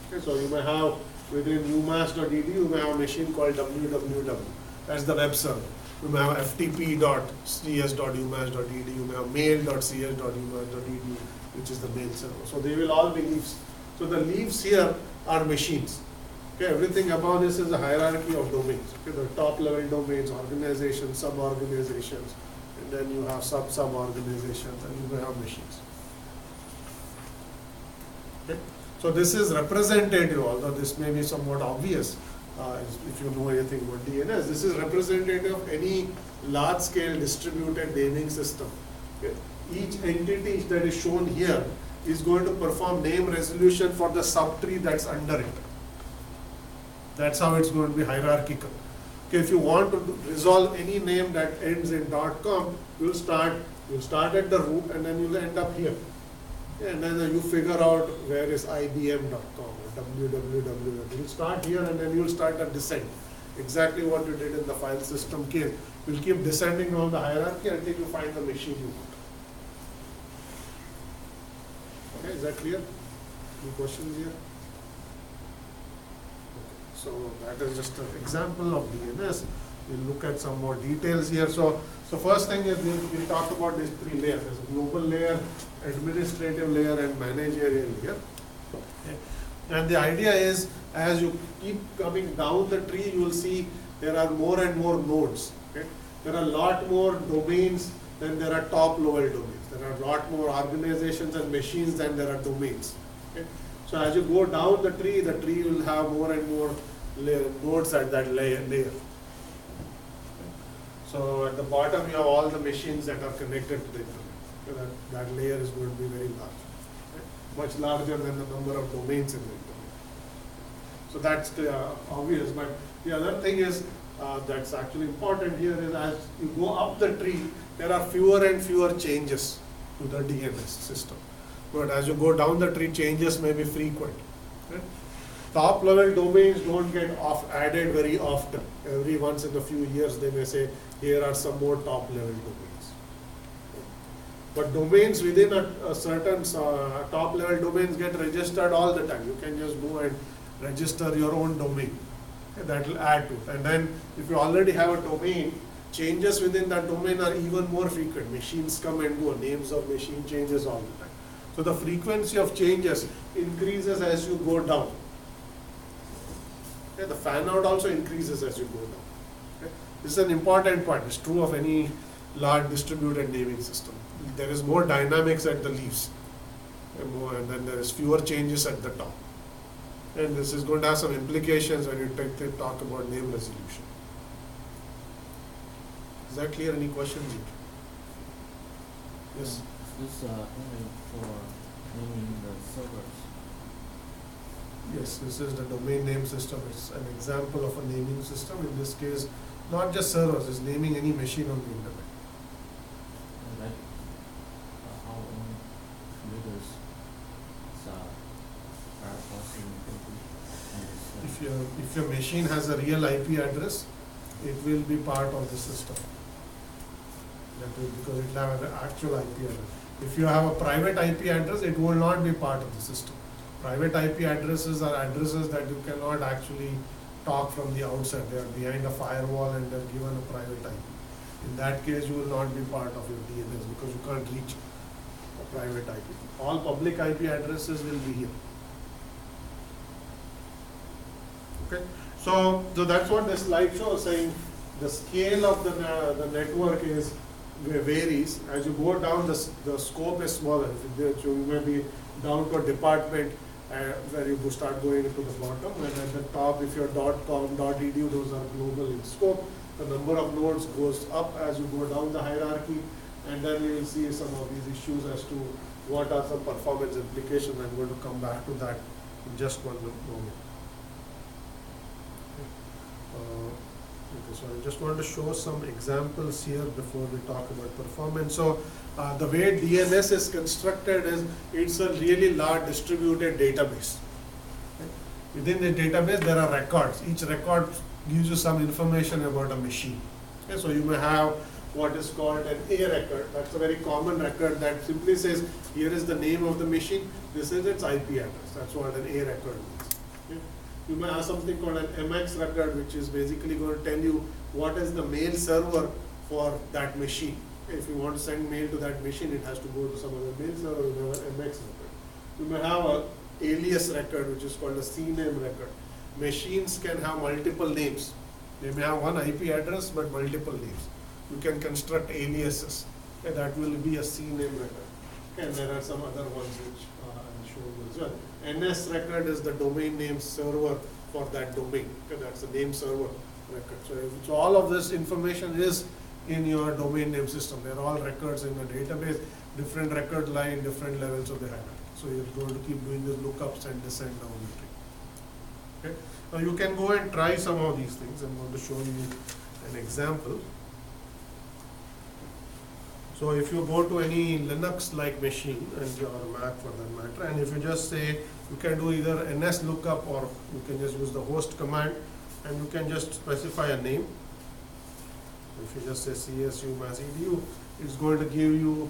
Okay, so you may have within umass.edu you may have a machine called www. That's the web server. You may have ftp.cs.umass.edu. You may have mail.cs.umass.edu, which is the mail server. So they will all be leaves. So the leaves here are machines. Okay, everything above this is a hierarchy of domains. Okay, the top level domains, organizations, sub-organizations, and then you have sub-organizations, and you may have machines. Okay. So this is representative, although this may be somewhat obvious if you know anything about DNS. This is representative of any large-scale distributed naming system. Okay. Each entity that is shown here is going to perform name resolution for the subtree that's under it. That's how it's going to be hierarchical. Okay, if you want to resolve any name that ends in .com, you'll start at the root and then you'll end up here. And then you figure out where is IBM.com or www. You'll start here and then you'll start a descent. Exactly what you did in the file system case. You'll keep descending down the hierarchy until you find the machine you want. Okay, is that clear? Any questions here? So that is just an example of DNS. We'll look at some more details here. So first thing is we'll talk about these three layers. There's a global layer, administrative layer, and managerial layer. Okay. And the idea is, as you keep coming down the tree, you will see there are more and more nodes. Okay. There are a lot more domains than there are top level domains. There are a lot more organizations and machines than there are domains. Okay. So as you go down the tree will have more and more nodes at that layer. So at the bottom you have all the machines that are connected to the internet. So that layer is going to be very large, right? Much larger than the number of domains in the internet. So that's obvious. But the other thing is that's actually important here is as you go up the tree, there are fewer and fewer changes to the DNS system. But as you go down the tree, changes may be frequent. Right? Top level domains don't get added very often. Every once in a few years they may say, here are some more top level domains. But domains within a certain top level domains get registered all the time. You can just go and register your own domain. Okay, that will add to it. And then if you already have a domain, changes within that domain are even more frequent. Machines come and go, names of machine changes all the time. So the frequency of changes increases as you go down. Okay, the fan out also increases as you go down. Okay. This is an important point. It's true of any large distributed naming system. There is more dynamics at the leaves, and then there is fewer changes at the top. And this is going to have some implications when you talk about name resolution. Is that clear? Any questions here? Yes. This only for naming the servers. Yes, this is the domain name system. It's an example of a naming system. In this case, not just servers, it's naming any machine on the internet. And like how many users are possible If your machine has a real IP address, it will be part of the system. Because it will have an actual IP address. If you have a private IP address, it will not be part of the system. Private IP addresses are addresses that you cannot actually talk from the outside. They are behind a firewall and they are given a private IP. In that case, you will not be part of your DNS because you can't reach a private IP. All public IP addresses will be here. Okay, so that's what this slide shows, saying the scale of the network is varies. As you go down, the scope is smaller. You may be down to a department where you start going into the bottom, and at the top, if you're .com, .edu, those are global in scope. The number of nodes goes up as you go down the hierarchy, and then you will see some of these issues as to what are some performance implications. I'm going to come back to that in just one domain. Okay, so I just want to show some examples here before we talk about performance. So the way DNS is constructed is it's a really large distributed database. Okay. Within the database there are records. Each record gives you some information about a machine. Okay, so you may have what is called an A record. That's a very common record that simply says here is the name of the machine, this is its IP address. That's what an A record means. Okay. You may have something called an MX record, which is basically going to tell you what is the mail server for that machine. If you want to send mail to that machine, it has to go to some other mail server. You have an MX record. You may have an alias record, which is called a CNAME record. Machines can have multiple names. They may have one IP address, but multiple names. You can construct aliases. Okay, that will be a CNAME record. Okay, and there are some other ones which I'll show you as well. NS record is the domain name server for that domain. Okay, that's the name server record. So all of this information is in your domain name system. They're all records in the database. Different record lie in different levels of the hierarchy. So you're going to keep doing these lookups and descend down the tree. Okay. Now you can go and try some of these things. I'm going to show you an example. So if you go to any Linux-like machine, and or Mac for that matter, and if you just say, you can do either ns lookup or you can just use the host command, and you can just specify a name. If you just say csu mass edu, it's going to give you,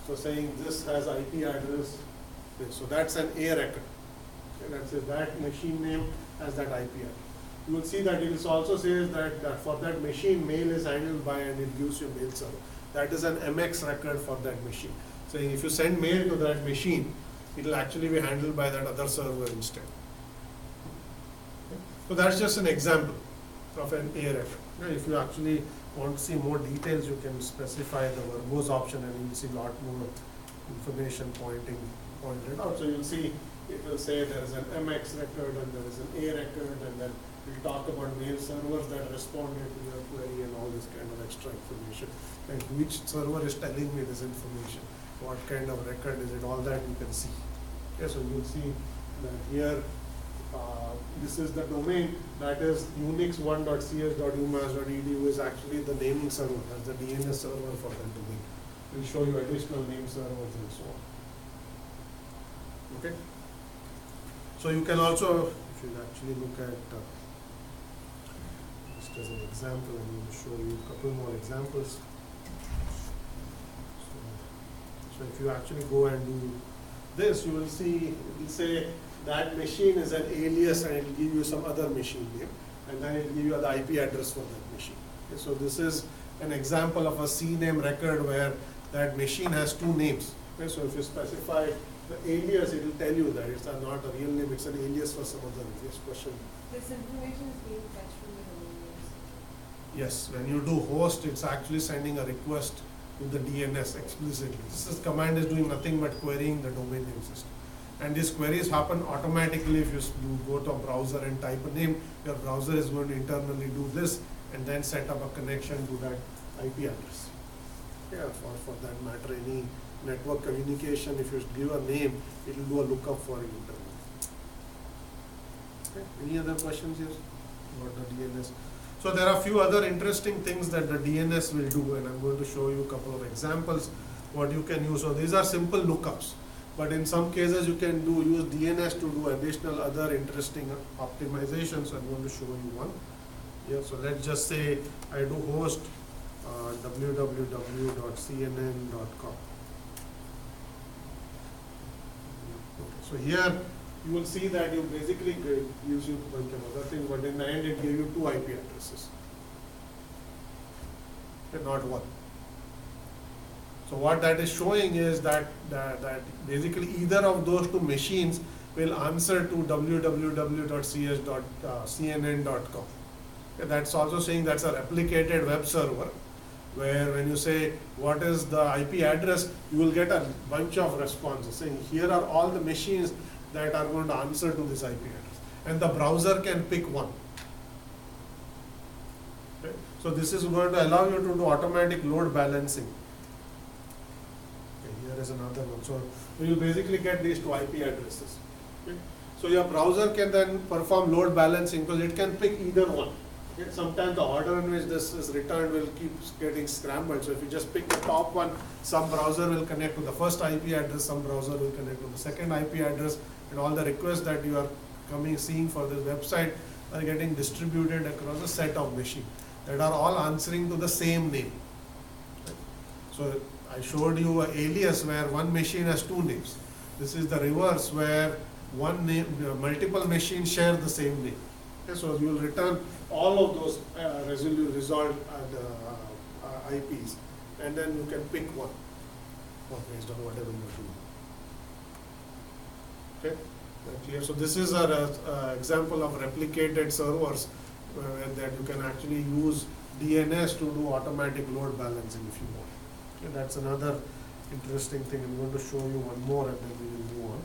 so saying this has IP address, so that's an A record. Okay, that says that machine name has that IP address. You will see that it also says that for that machine, mail is handled by, and it gives you mail server. That is an MX record for that machine. So if you send mail to that machine, it will actually be handled by that other server instead. Okay. So that's just an example of an A record. Okay. If you actually want to see more details, you can specify the verbose option, and you will see a lot more information pointed out. So you'll see it will say there is an MX record and there is an A record, and then we'll talk about mail servers that responded to your query and all this kind of extra information. And which server is telling me this information? What kind of record is it? All that you can see. Okay, so you'll see that here, this is the domain, that is unix1.cs.umass.edu is actually the naming server. That's the DNS server for that domain. We'll show you additional name servers and so on. Okay. So you can also, if you actually look at just as an example, I'm going to show you a couple more examples. So if you actually go and do this, you will see, it will say that machine is an alias, and it will give you some other machine name, and then it will give you the IP address for that machine. Okay, so this is an example of a CNAME record where that machine has two names. Okay, so if you specify the alias, it will tell you that it's not a real name, it's an alias for some other name. Yes, question? This information is being fetched from the domain names. Yes, when you do host, it's actually sending a request to the DNS explicitly. This command is doing nothing but querying the domain name system. And these queries happen automatically. If you go to a browser and type a name, your browser is going to internally do this and then set up a connection to that IP address. Yeah, for that matter, any network communication, if you give a name, it will do a lookup for you internally. Okay. Any other questions here about the DNS? So there are a few other interesting things that the DNS will do, and I'm going to show you a couple of examples what you can use. So these are simple lookups, but in some cases you can use DNS to do additional other interesting optimizations. I'm going to show you one. Yeah, so let's just say I do host www.cnn.com. So here you will see that you basically gives you a bunch of other things, but in the end it gives you two IP addresses, okay, not one. So what that is showing is that basically either of those two machines will answer to www.cs.cnn.com. Okay, that's also saying that's a replicated web server, where when you say what is the IP address, you will get a bunch of responses saying here are all the machines that are going to answer to this IP address, and the browser can pick one. Okay. So this is going to allow you to do automatic load balancing. Okay, here is another one. So you will basically get these two IP addresses. Okay. So your browser can then perform load balancing because it can pick either one. Okay, sometimes the order in which this is returned will keep getting scrambled. So if you just pick the top one, some browser will connect to the first IP address, some browser will connect to the second IP address, and all the requests that you are seeing for this website are getting distributed across a set of machines that are all answering to the same name. So I showed you an alias where one machine has two names. This is the reverse where one name, multiple machines share the same name. Okay, so you will return all of those resolved IPs, and then you can pick one based on whatever you are doing. Okay, clear? So this is an example of replicated servers that you can actually use DNS to do automatic load balancing if you want. Okay, that's another interesting thing. I'm going to show you one more and then we will move on.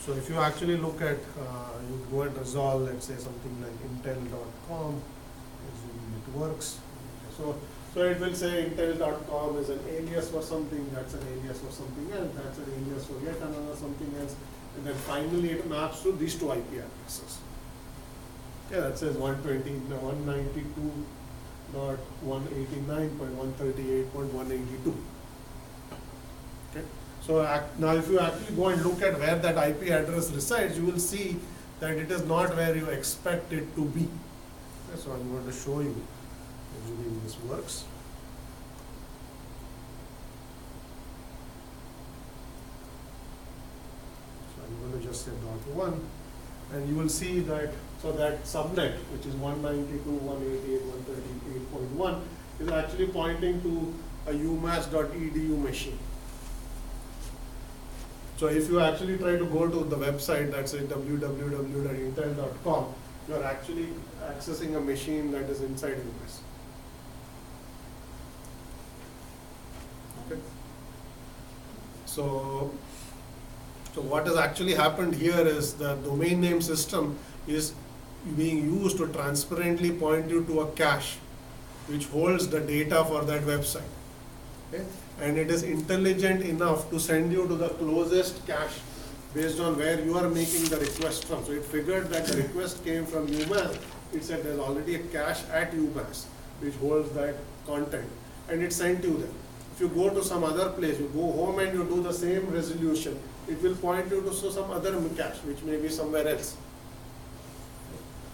So if you actually look at, you go and resolve, let's say something like intel.com, assuming it works. So it will say intel.com is an alias for something, that's an alias for something else, that's an alias for yet another something else, and then finally it maps to these two IP addresses. Okay, that says 192.192.189.138.182. Okay. So now if you actually go and look at where that IP address resides, you will see that it is not where you expect it to be. Okay, so I'm going to show you, assuming this works. So I'm going to just say .1, and you will see that, so that subnet, which is 192.188.138.1, is actually pointing to a umass.edu machine. So if you actually try to go to the website that's at www.intel.com, you are actually accessing a machine that is inside UMass. Okay. So what has actually happened here is the domain name system is being used to transparently point you to a cache which holds the data for that website. Okay? And it is intelligent enough to send you to the closest cache based on where you are making the request from. So it figured that the request came from UMass. It said there's already a cache at UMass which holds that content, and it sent you there. If you go to some other place, you go home and you do the same resolution, it will point you to some other cache which may be somewhere else.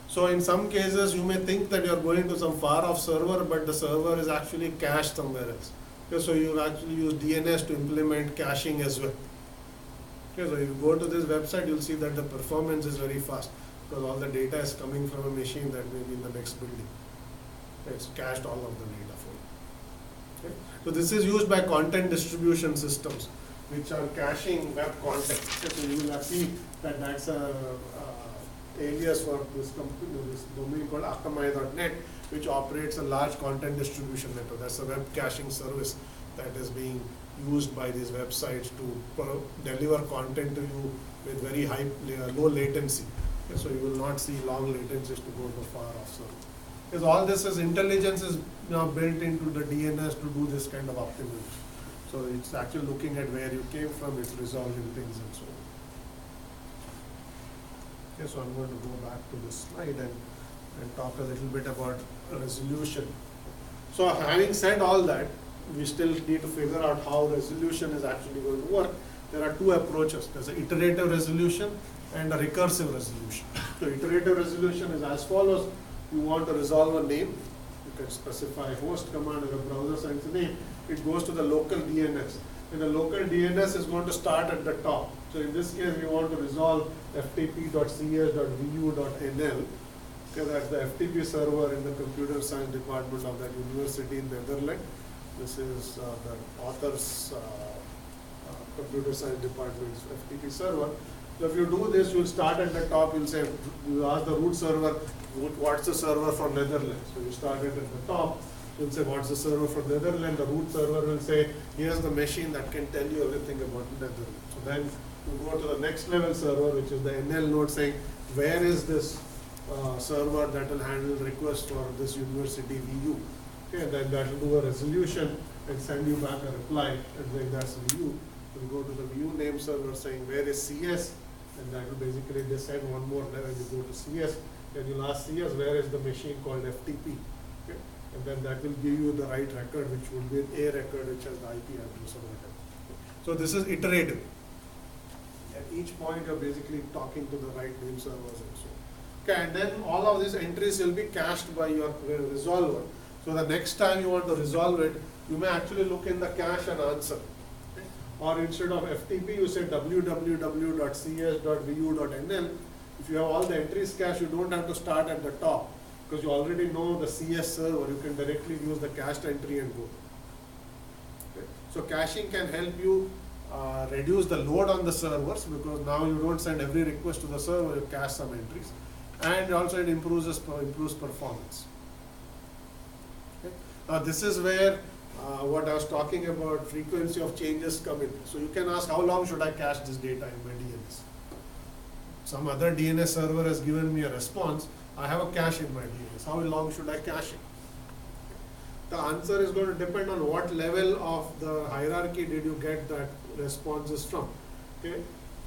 So in some cases you may think that you are going to some far off server, but the server is actually cached somewhere else. Okay, so you actually use DNS to implement caching as well. Okay, so if you go to this website, you'll see that the performance is very fast because all the data is coming from a machine that may be in the next building. Okay, it's cached all of the data for you. Okay. So this is used by content distribution systems, which are caching web content. Okay, so you will see that that's a alias for this company, this domain called akamai.net, which operates a large content distribution network. That's a web caching service that is being used by these websites to deliver content to you with very low latency. Okay, so you will not see long latencies to go to far off server. Because all this is intelligence is now built into the DNS to do this kind of optimization. So it's actually looking at where you came from, it's resolving things and so on. Okay, so I'm going to go back to this slide and talk a little bit about resolution. So having said all that, we still need to figure out how resolution is actually going to work. There are two approaches. There's an iterative resolution and a recursive resolution. So iterative resolution is as follows. You want to resolve a name. You can specify host command or a browser sends a name. It goes to the local DNS. And the local DNS is going to start at the top. So in this case, we want to resolve ftp.cs.vu.nl. Okay, that's the FTP server in the computer science department of that university in Netherlands. This is the author's computer science department's FTP server. So if you do this, you'll start at the top. You'll say, you ask the root server, what's the server from Netherlands? So you start it at the top. You'll say, what's the server from Netherlands? The root server will say, here's the machine that can tell you everything about Netherlands. So then you go to the next level server, which is the NL node, saying, where is this server that will handle requests for this university VU? Okay, and then that will do a resolution and send you back a reply and saying that's VU. We'll go to the view name server saying where is CS, and that will basically descend one more level. You go to CS, then you'll ask CS where is the machine called FTP. Okay? And then that will give you the right record, which will be an A record, which has the IP address or whatever. So this is iterative. At each point, you're basically talking to the right name servers and so on. Okay, and then all of these entries will be cached by your resolver. So the next time you want to resolve it, you may actually look in the cache and answer. Okay? Or instead of FTP, you say www.cs.vu.nl. If you have all the entries cached, you don't have to start at the top because you already know the CS server. You can directly use the cached entry and go. Okay? So caching can help you reduce the load on the servers because now you don't send every request to the server, you cache some entries. And also it improves performance. Okay. This is where what I was talking about, frequency of changes come in. So you can ask, how long should I cache this data in my DNS? Some other DNS server has given me a response. I have a cache in my DNS. How long should I cache it? The answer is going to depend on what level of the hierarchy did you get that responses from. Okay?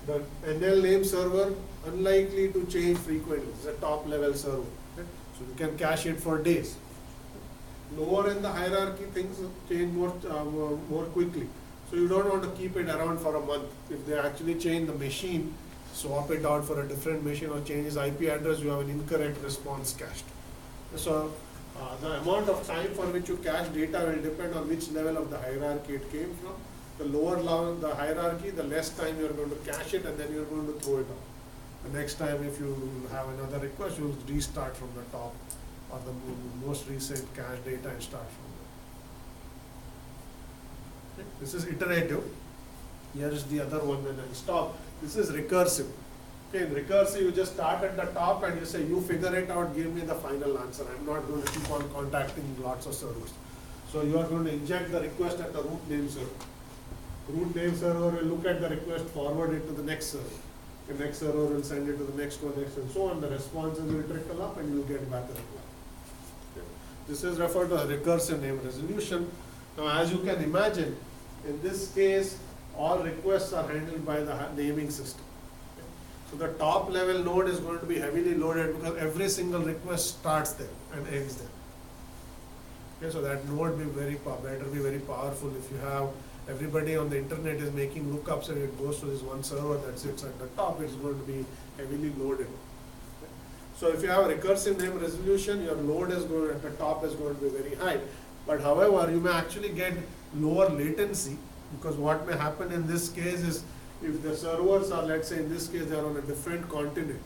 The NL name server, unlikely to change frequently. It's a top level server. Okay? So you can cache it for days. Lower in the hierarchy, things change more quickly. So you don't want to keep it around for a month. If they actually change the machine, swap it out for a different machine or change its IP address, you have an incorrect response cached. So the amount of time for which you cache data will depend on which level of the hierarchy it came from. The lower level the hierarchy, the less time you are going to cache it and then you are going to throw it out. The next time if you have another request, you will restart from the top or the most recent cache data and start from there. Okay. This is iterative. Here is the other one when I stop. This is recursive. Okay, in recursive, you just start at the top and you say, you figure it out, give me the final answer. I'm not going to keep on contacting lots of servers. So you are going to inject the request at the root name server. Root name server will look at the request, forward it to the next server. The next server will send it to the next one, next, and so on. The responses will trickle up and you will get back a reply. Okay. This is referred to as recursive name resolution. Now, as you can imagine, in this case, all requests are handled by the naming system. Okay. So the top level node is going to be heavily loaded because every single request starts there and ends there. Okay, so that node better be very powerful. If you have everybody on the internet is making lookups and it goes to this one server that sits at the top, it's going to be heavily loaded. Okay. So if you have a recursive name resolution, your load is going at the top is going to be very high. But however, you may actually get lower latency because what may happen in this case is if the servers are, let's say in this case, they are on a different continent,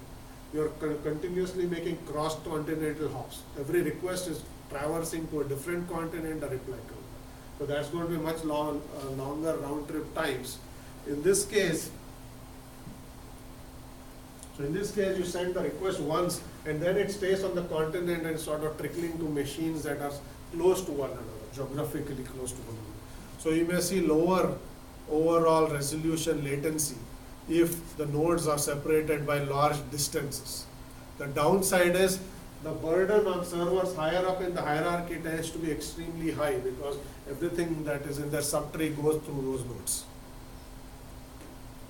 you're continuously making cross-continental hops. Every request is traversing to a different continent, a reply comes. So that's going to be much longer round trip times. In this case, you send the request once and then it stays on the continent and sort of trickling to machines that are close to one another, geographically close to one another. So you may see lower overall resolution latency if the nodes are separated by large distances. The downside is the burden on servers higher up in the hierarchy tends to be extremely high because everything that is in their subtree goes through those nodes.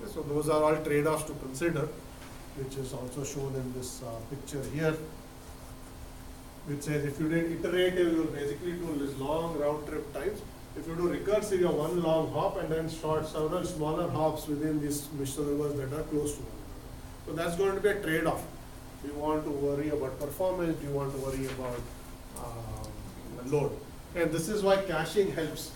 Okay, so those are all trade-offs to consider, which is also shown in this picture here, which says if you did iterative, you will basically do this long round trip times. If you do recursive, you have one long hop and then several smaller hops within these servers that are close to one another. So that's going to be a trade-off. Do you want to worry about performance? Do you want to worry about load? And this is why caching helps.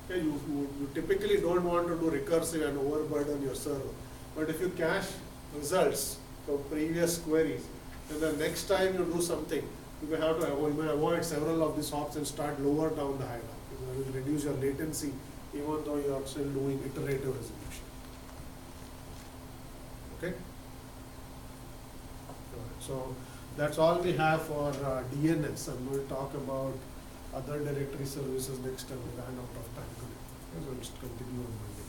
Okay, you typically don't want to do recursive and overburden your server. But if you cache results from previous queries, then the next time you do something, you may avoid several of these hops and start lower down the hierarchy. It will reduce your latency even though you are still doing iterative resolution. Okay? So that's all we have for DNS. I'm going to talk about other directory services next time. We ran out of time today. So we'll continue on Monday.